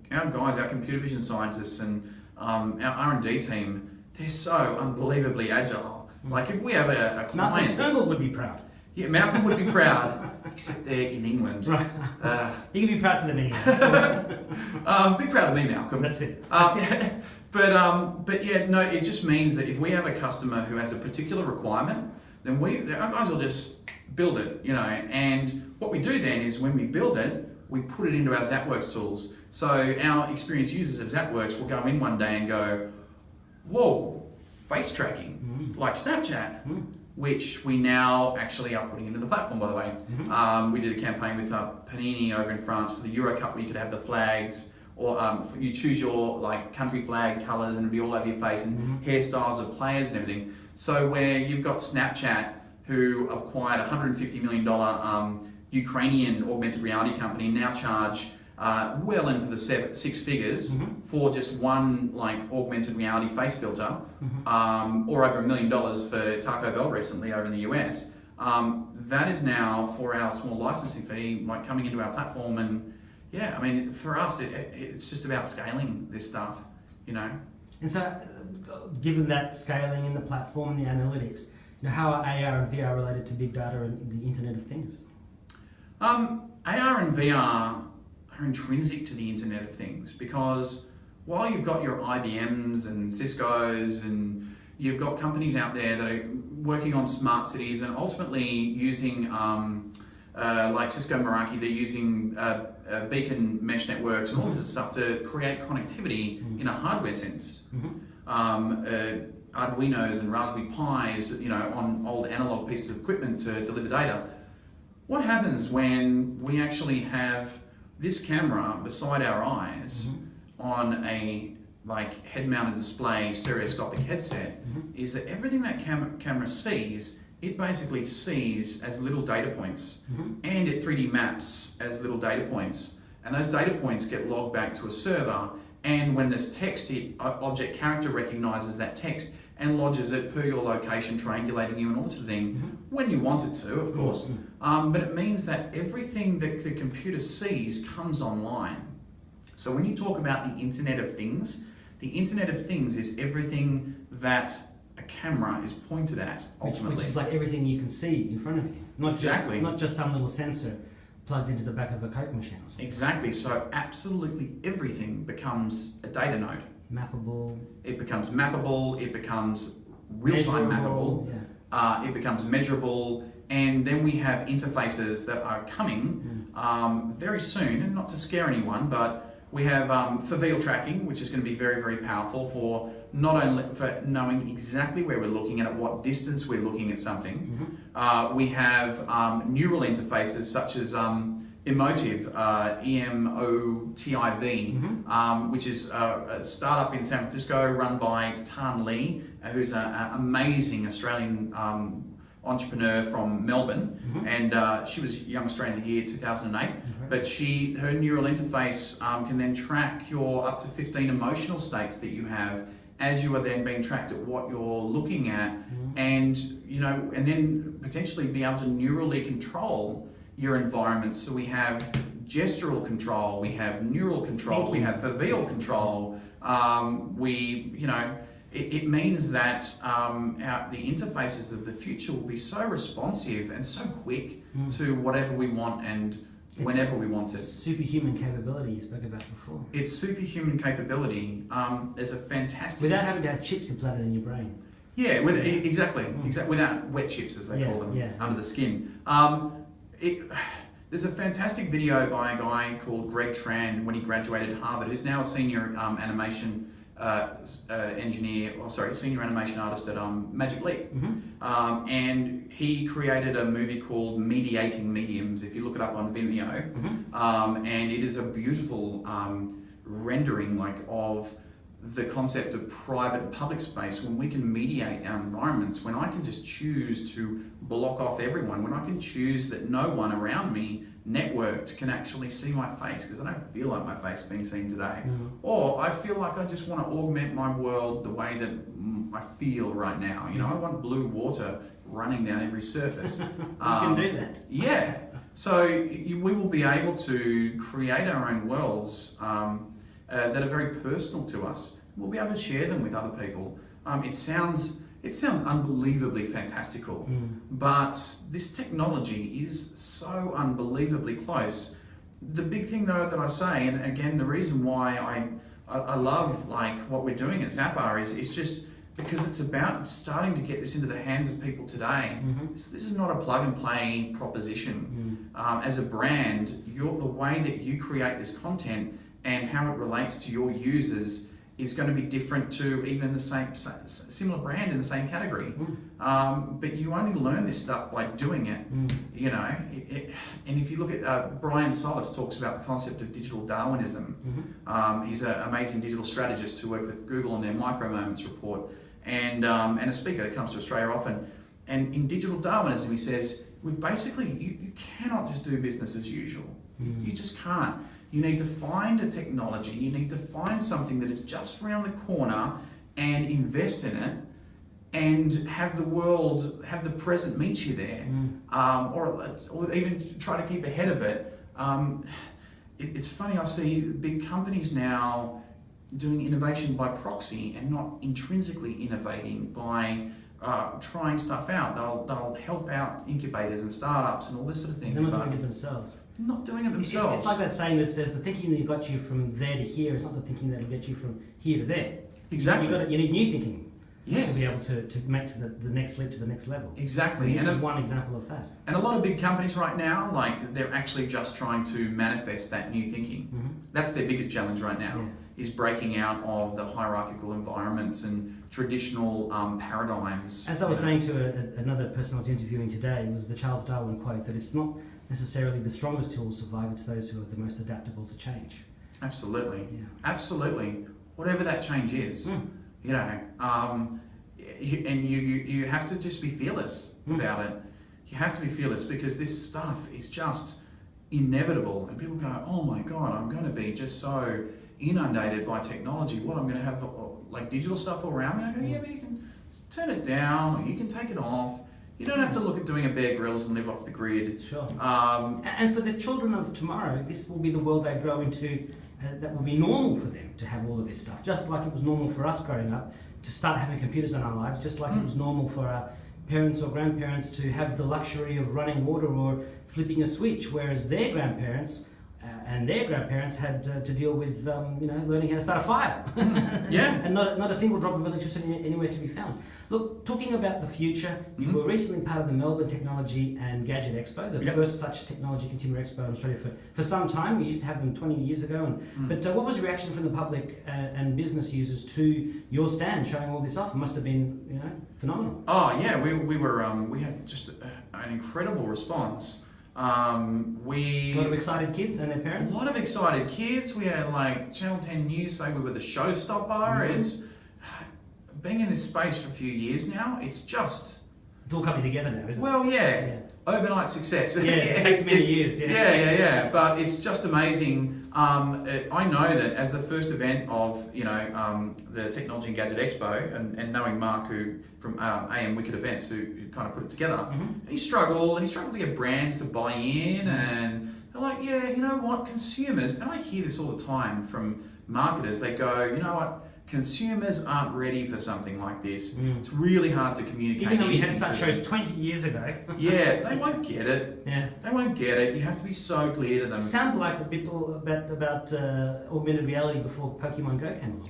guys, our computer vision scientists, and our R&D team, they're so unbelievably agile. Like if we have a client, Malcolm Turnbull would be proud. Yeah, Malcolm would be proud, except they're in England. Right. You can be proud for them anyway. Be proud of me, Malcolm. That's it. But yeah, no, it just means that if we have a customer who has a particular requirement, then our guys will just build it, and what we do then is when we build it, we put it into our ZapWorks tools. So our experienced users of ZapWorks will go in one day and go, whoa, face tracking, like Snapchat, which we now actually are putting into the platform, by the way. We did a campaign with Panini over in France for the Euro Cup where you could have the flags, or you choose your country flag colours and it'd be all over your face, and hairstyles of players and everything. So where you've got Snapchat, who acquired a $150 million Ukrainian augmented reality company, now charge well into the six figures for just one augmented reality face filter, or over $1 million for Taco Bell recently over in the US. That is now for our small licensing fee, coming into our platform, and yeah, for us, it's just about scaling this stuff, And so, given that scaling in the platform and the analytics, how are AR and VR related to big data and the Internet of Things? AR and VR are intrinsic to the Internet of Things, because while you've got your IBMs and Ciscos, and you've got companies out there that are working on smart cities and ultimately using, like Cisco Meraki, they're using beacon mesh networks and all this stuff to create connectivity in a hardware sense. Arduinos and Raspberry Pis, on old analog pieces of equipment to deliver data. What happens when we actually have this camera beside our eyes on a head-mounted display stereoscopic headset, is that everything that camera sees, it basically sees as little data points, and it 3D maps as little data points, and those data points get logged back to a server, and when there's text, object character recognizes that text and lodges it per your location, triangulating you and all this sort of thing, when you want it to, of course. But it means that everything that the computer sees comes online. So when you talk about the Internet of Things, the Internet of Things is everything that a camera is pointed at, ultimately. Which is like everything you can see in front of you. Not just some little sensor plugged into the back of a Coke machine or something. Exactly. So absolutely everything becomes a data node. Mappable. It becomes mappable, it becomes real-time mappable, it becomes measurable, and then we have interfaces that are coming very soon, and not to scare anyone, but we have foveal tracking, which is going to be very, very powerful for not only for knowing exactly where we're looking and at what distance we're looking at something. We have neural interfaces such as Emotive, EMOTIV, which is a startup in San Francisco run by Tan Le, who's an amazing Australian entrepreneur from Melbourne, and she was Young Australian of the Year 2008. But her neural interface can then track your up to 15 emotional states that you have as you are then being tracked at what you're looking at, and and then potentially be able to neurally control your environment. So we have gestural control, we have neural control, we have foveal control. it means that the interfaces of the future will be so responsive and so quick to whatever we want and whenever we want it. Superhuman capability you spoke about before. It's superhuman capability. There's a fantastic... Without having to have chips implanted in your brain. Yeah, exactly. Without wet chips, as they call them, under the skin. There's a fantastic video by a guy called Greg Tran when he graduated Harvard, who's now a senior animation senior animation artist at Magic Leap. And he created a movie called Mediating Mediums, if you look it up on Vimeo. And it is a beautiful rendering of the concept of private and public space, when we can mediate our environments, when I can just choose to block off everyone, when I can choose that no one around me networked can actually see my face, because I don't feel like my face being seen today. Or I feel like I just want to augment my world the way that I feel right now. I want blue water running down every surface. You can do that. Yeah. So we will be able to create our own worlds that are very personal to us. We'll be able to share them with other people. It sounds unbelievably fantastical, but this technology is so unbelievably close. The big thing though that I say, and again the reason why I love what we're doing at Zappar is just because it's about starting to get this into the hands of people today. This is not a plug and play proposition. As a brand, the way that you create this content and how it relates to your users is going to be different to even the similar brand in the same category. But you only learn this stuff by doing it, and if you look at Brian Solis talks about the concept of digital Darwinism. He's an amazing digital strategist who worked with Google on their Micro Moments report, and a speaker that comes to Australia often. And in digital Darwinism, he says, you cannot just do business as usual. You just can't. You need to find a technology, you need to find something that is just around the corner and invest in it and have the present meet you there, or even try to keep ahead of it. It's funny, I see big companies now doing innovation by proxy and not intrinsically innovating by trying stuff out. They'll help out incubators and startups and all this sort of thing. They're not doing it themselves. Not doing it themselves. It's like that saying that says the thinking that got you from there to here is not the thinking that'll get you from here to there. Exactly. You need new thinking. Yes. To be able to make to the next leap, to the next level. Exactly. And this is one example of that. And a lot of big companies right now, they're actually just trying to manifest that new thinking. That's their biggest challenge right now, is breaking out of the hierarchical environments and traditional paradigms. As I was saying to another person I was interviewing today, it was the Charles Darwin quote that it's not necessarily the strongest who will survive, it's those who are the most adaptable to change. Absolutely. Absolutely. Whatever that change is. You have to just be fearless about it. You have to be fearless, because this stuff is just inevitable, and people go, oh my god, I'm going to be just so inundated by technology. What, I'm going to have digital stuff all around me? I go, yeah, but you can turn it down, or you can take it off. You don't have to look at doing a Bear Grylls and live off the grid. Sure. And for the children of tomorrow, this will be the world they grow into. That will be normal for them to have all of this stuff, just like it was normal for us growing up to start having computers in our lives, just like it was normal for our parents or grandparents to have the luxury of running water or flipping a switch, whereas their grandparents and their grandparents had to deal with learning how to start a fire. And not a single drop of electricity anywhere to be found. Look, talking about the future, you were recently part of the Melbourne Technology and Gadget Expo, the first such technology consumer expo in Australia for some time. We used to have them 20 years ago. But what was the reaction from the public and business users to your stand showing all this off? It must have been phenomenal. Oh yeah, we had just an incredible response. A lot of excited kids and their parents. A lot of excited kids. We had Channel 10 News say we were the showstopper. It's being in this space for a few years now. It's all coming together now, isn't it? Well, yeah. Overnight success. It takes many years. Yeah. But it's just amazing. I know that as the first event of the Technology and Gadget Expo, and knowing Mark, who from AM Wicked Events, who kind of put it together, he struggled to get brands to buy in, and they're like, yeah, you know what, consumers, and I hear this all the time from marketers. They go, you know what, consumers aren't ready for something like this. It's really hard to communicate. Even though we had anything such to them. shows 20 years ago. Yeah, they won't get it. Yeah. They won't get it. You have to be so clear to them. Sound like a bit about augmented reality before Pokemon Go came along.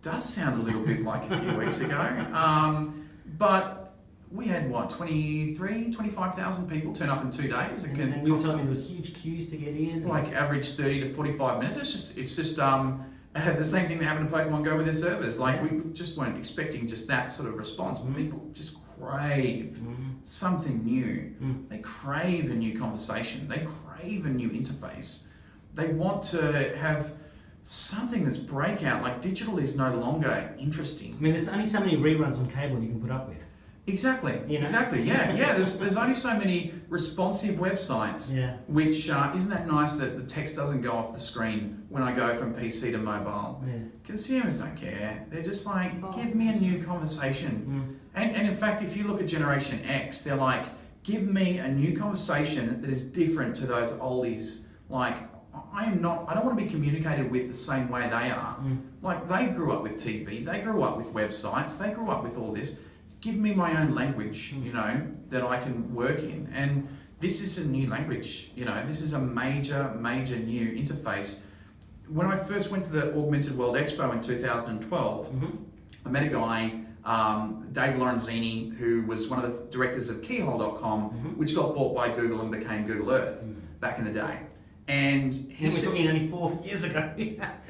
Does sound a little bit like a few weeks ago. But we had, 25,000 people turn up in 2 days. And you were telling me there was huge queues to get in. Like average 30 to 45 minutes. It's just the same thing that happened to Pokemon Go with their servers. Like we just weren't expecting just that sort of response. But people just crave something new. They crave a new conversation. They crave a new interface. They want to have something that's breakout. Like digital is no longer interesting. I mean, there's only so many reruns on cable you can put up with. Exactly. You know? Exactly. Yeah. There's only so many responsive websites. Yeah. Which isn't that nice that the text doesn't go off the screen when I go from PC to mobile. Yeah. Consumers don't care. They're just like, give me a new conversation. And in fact, if you look at Generation X, they're like, give me a new conversation that is different to those oldies. Like, I don't want to be communicated with the same way they are. Like, they grew up with TV, they grew up with websites, they grew up with all this. Give me my own language, that I can work in. And this is a new language, this is a major new interface. When I first went to the Augmented World Expo in 2012, I met a guy, Dave Lorenzini, who was one of the directors of Keyhole.com, which got bought by Google and became Google Earth back in the day. And we're talking only 4 years ago.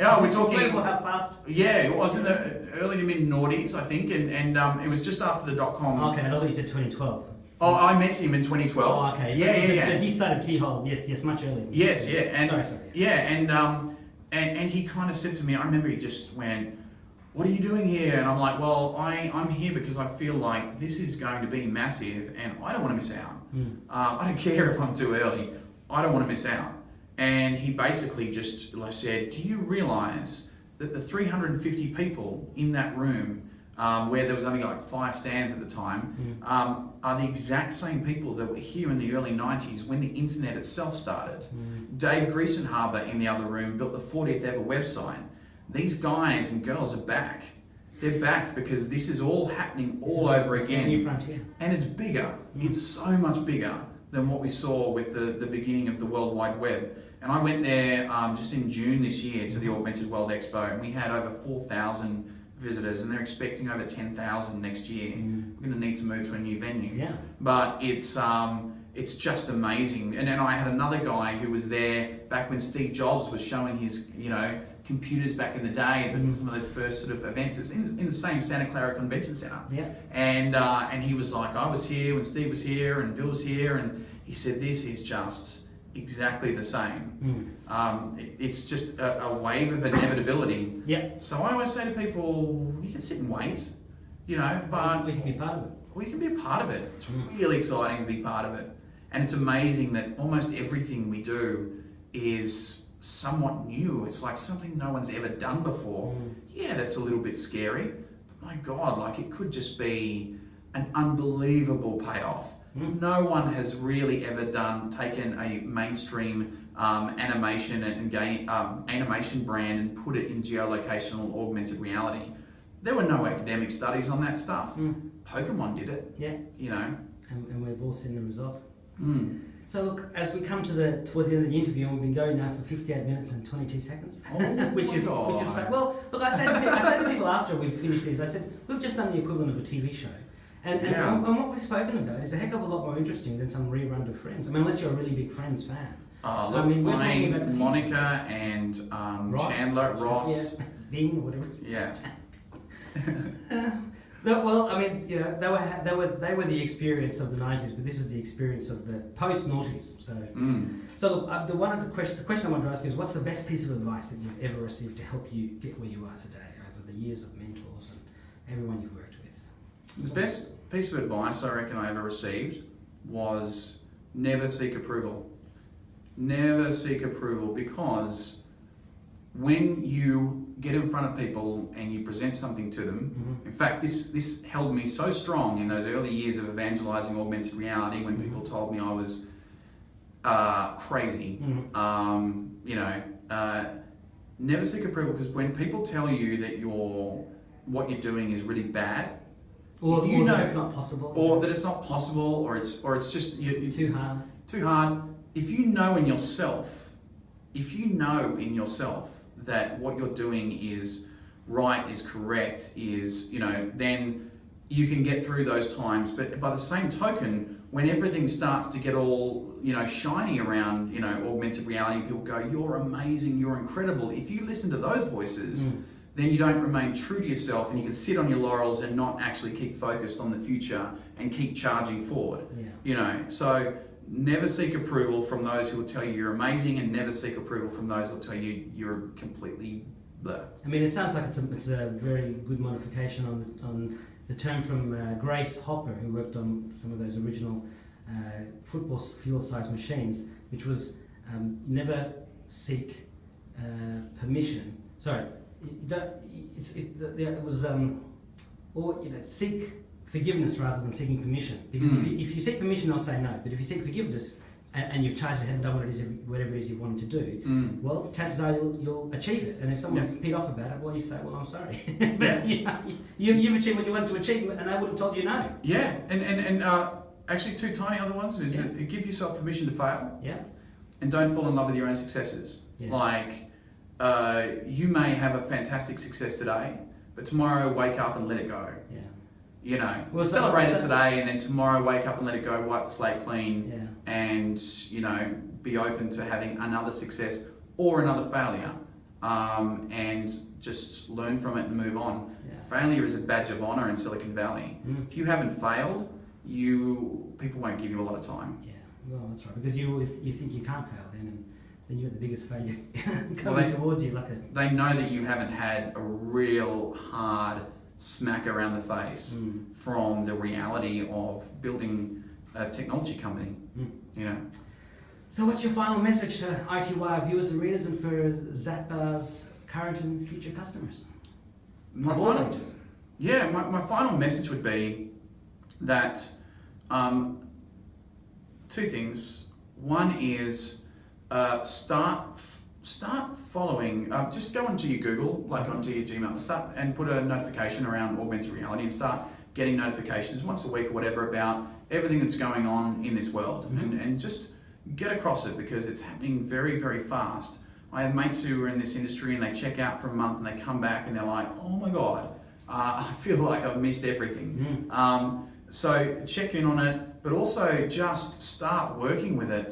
Oh, we're talking. Incredible how fast. Yeah, it was in the early to mid noughties, I think, and it was just after the .com. Okay, I thought you said 2012. Oh, I met him in 2012. Oh, okay. Yeah. But he started Keyhole. Yes, much earlier. Yes, yeah. And, sorry. Yeah, and he kind of said to me, I remember he just went, "What are you doing here?" And I'm like, "Well, I'm here because I feel like this is going to be massive, and I don't want to miss out. I don't care if I'm too early. I don't want to miss out." And he basically just said, "Do you realise that the 350 people in that room, where there was only like 5 stands at the time, are the exact same people that were here in the early 90s when the internet itself started? Dave Griesenhaber in the other room built the 40th ever website. These guys and girls are back. They're back because this is all happening all over again. New frontier. And it's bigger. It's so much bigger than what we saw with the beginning of the World Wide Web." And I went there just in June this year to the Augmented World Expo, and we had over 4,000 visitors, and they're expecting over 10,000 next year. We're going to need to move to a new venue. Yeah. But it's just amazing. And then I had another guy who was there back when Steve Jobs was showing his, computers back in the day at some of those first sort of events. It's in the same Santa Clara Convention Center. Yeah. And he was like, "I was here when Steve was here and Bill was here," and he said, "This is just exactly the same." It's just a wave of inevitability. Yeah. So I always say to people, you can sit and wait, but we can be part of it. Well, you can be a part of it. It's really exciting to be part of it. And it's amazing that almost everything we do is somewhat new. It's like something no one's ever done before. Yeah, that's a little bit scary. But my God, it could just be an unbelievable payoff. No one has really ever taken a mainstream animation and animation brand and put it in geolocational augmented reality. There were no academic studies on that stuff. Pokemon did it. Yeah. And we've all seen the result. So look, as we come towards the end of the interview, and we've been going now for 58 minutes and 22 seconds, which is well. Look, I say to people after we've finished this, I said we've just done the equivalent of a TV show. And what we've spoken about is a heck of a lot more interesting than some rerun of Friends. I mean, unless you're a really big Friends fan. Look, we're talking about Monica and Chandler, Ross. Yeah. Bing, or whatever it is. Yeah. Well, I mean, they were the experience of the 90s, but this is the experience of the post-noughties. So look, the question I want to ask you is, what's the best piece of advice that you've ever received to help you get where you are today over the years of mentors and everyone you've worked with? The best piece of advice I reckon I ever received was never seek approval. Never seek approval, because when you get in front of people and you present something to them, in fact, this held me so strong in those early years of evangelizing augmented reality when people told me I was crazy. never seek approval, because when people tell you that what you're doing is really bad, or you know that it's not possible, or that it's not possible, or it's just too hard. Too hard. If you know in yourself that what you're doing is right, is correct, is, then you can get through those times. But by the same token, when everything starts to get all, shiny around, augmented reality, people go, you're amazing, you're incredible. If you listen to those voices, then you don't remain true to yourself, and you can sit on your laurels and not actually keep focused on the future and keep charging forward. So never seek approval from those who will tell you you're amazing, and never seek approval from those who will tell you you're completely bleh. I mean, it sounds like it's a very good modification on the term from Grace Hopper, who worked on some of those original football field-sized machines, which was never seek permission. Sorry, it was seek forgiveness rather than seeking permission. Because if you seek permission, they'll say no. But if you seek forgiveness and you've charged ahead and done whatever it is you wanted to do, well, chances are you'll achieve it. And if someone's peed off about it, well, you say, well, I'm sorry. But you've achieved what you wanted to achieve, and I would have told you no. Yeah, and actually two tiny other ones is give yourself permission to fail. Yeah. And don't fall in love with your own successes. Yeah. Like, you may have a fantastic success today, but tomorrow wake up and let it go. Yeah. Well, celebrate it today, and then tomorrow wake up and let it go, wipe the slate clean, and, be open to having another success or another failure, and just learn from it and move on. Yeah. Failure is a badge of honor in Silicon Valley. If you haven't failed, people won't give you a lot of time. Yeah, well, that's right, because you think you can't fail then you're the biggest failure coming towards you. They know that you haven't had a real hard smack around the face from the reality of building a technology company. So what's your final message to ITY viewers and readers, and for Zappar's current and future customers? My final message would be that two things. One is start following, just go onto your Google, onto your Gmail, start and put a notification around augmented reality, and start getting notifications once a week or whatever about everything that's going on in this world, and just get across it, because it's happening very, very fast. I have mates who are in this industry, and they check out for a month and they come back and they're like, oh my God, I feel like I've missed everything. So check in on it, but also just start working with it.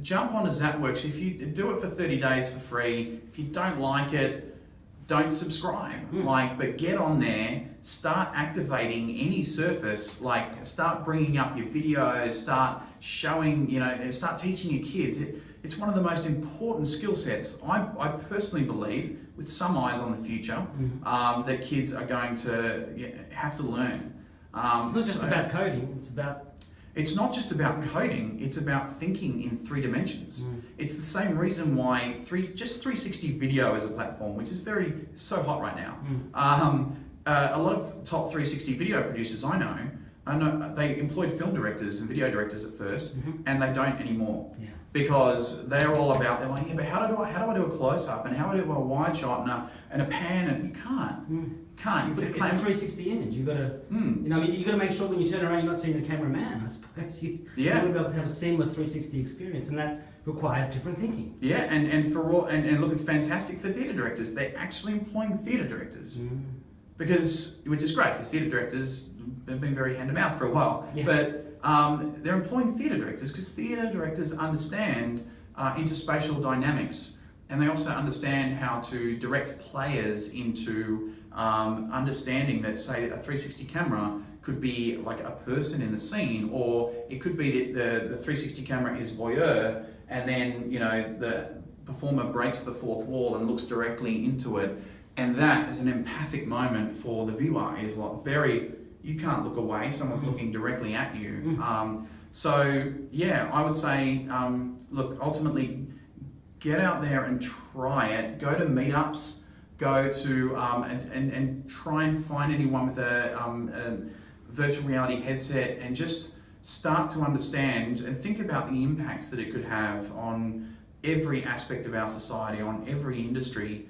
Jump onto ZapWorks. If you do it for 30 days for free, if you don't like it, don't subscribe. But get on there, start activating any surface, start bringing up your videos, start showing, start teaching your kids. It's one of the most important skill sets, I personally believe, with some eyes on the future, that kids are going to have to learn. It's not just about coding, it's not just about coding, it's about thinking in 3 dimensions. It's the same reason why 360 video is a platform, which is so hot right now. A lot of top 360 video producers I know, they employed film directors and video directors at first, and they don't anymore. Because they're all about, they're like, but how do I do a close-up, and how do I do a wide shot and a pan, and you can't. It's a 360 image. You've got to, you've got to make sure when you turn around you're not seeing the cameraman. I suppose you want to be able to have a seamless 360 experience, and that requires different thinking. Yeah, and look, it's fantastic for theatre directors. They're actually employing theatre directors, which is great, because theatre directors have been very hand-to-mouth for a while. But they're employing theatre directors because theatre directors understand interspatial dynamics, and they also understand how to direct players into understanding that, say, a 360 camera could be like a person in the scene, or it could be that the 360 camera is voyeur, and then the performer breaks the fourth wall and looks directly into it, and that is an empathic moment for the viewer. Is you can't look away, someone's looking directly at you. So I would say, look, ultimately, get out there and try it. Go to meetups, go to and try and find anyone with a virtual reality headset, and just start to understand and think about the impacts that it could have on every aspect of our society, on every industry.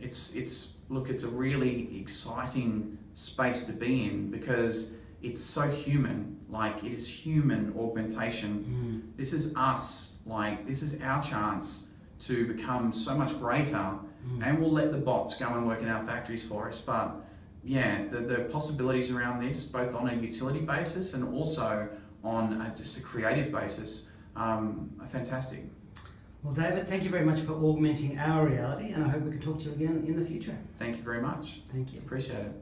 It's a really exciting space to be in because it's so human. Like, it is human augmentation. This is us. Like, this is our chance to become so much greater, and we'll let the bots go and work in our factories for us. But yeah, the possibilities around this, both on a utility basis and also on just a creative basis, are fantastic. Well, David, thank you very much for augmenting our reality, and I hope we can talk to you again in the future. Thank you very much. Thank you. Appreciate it.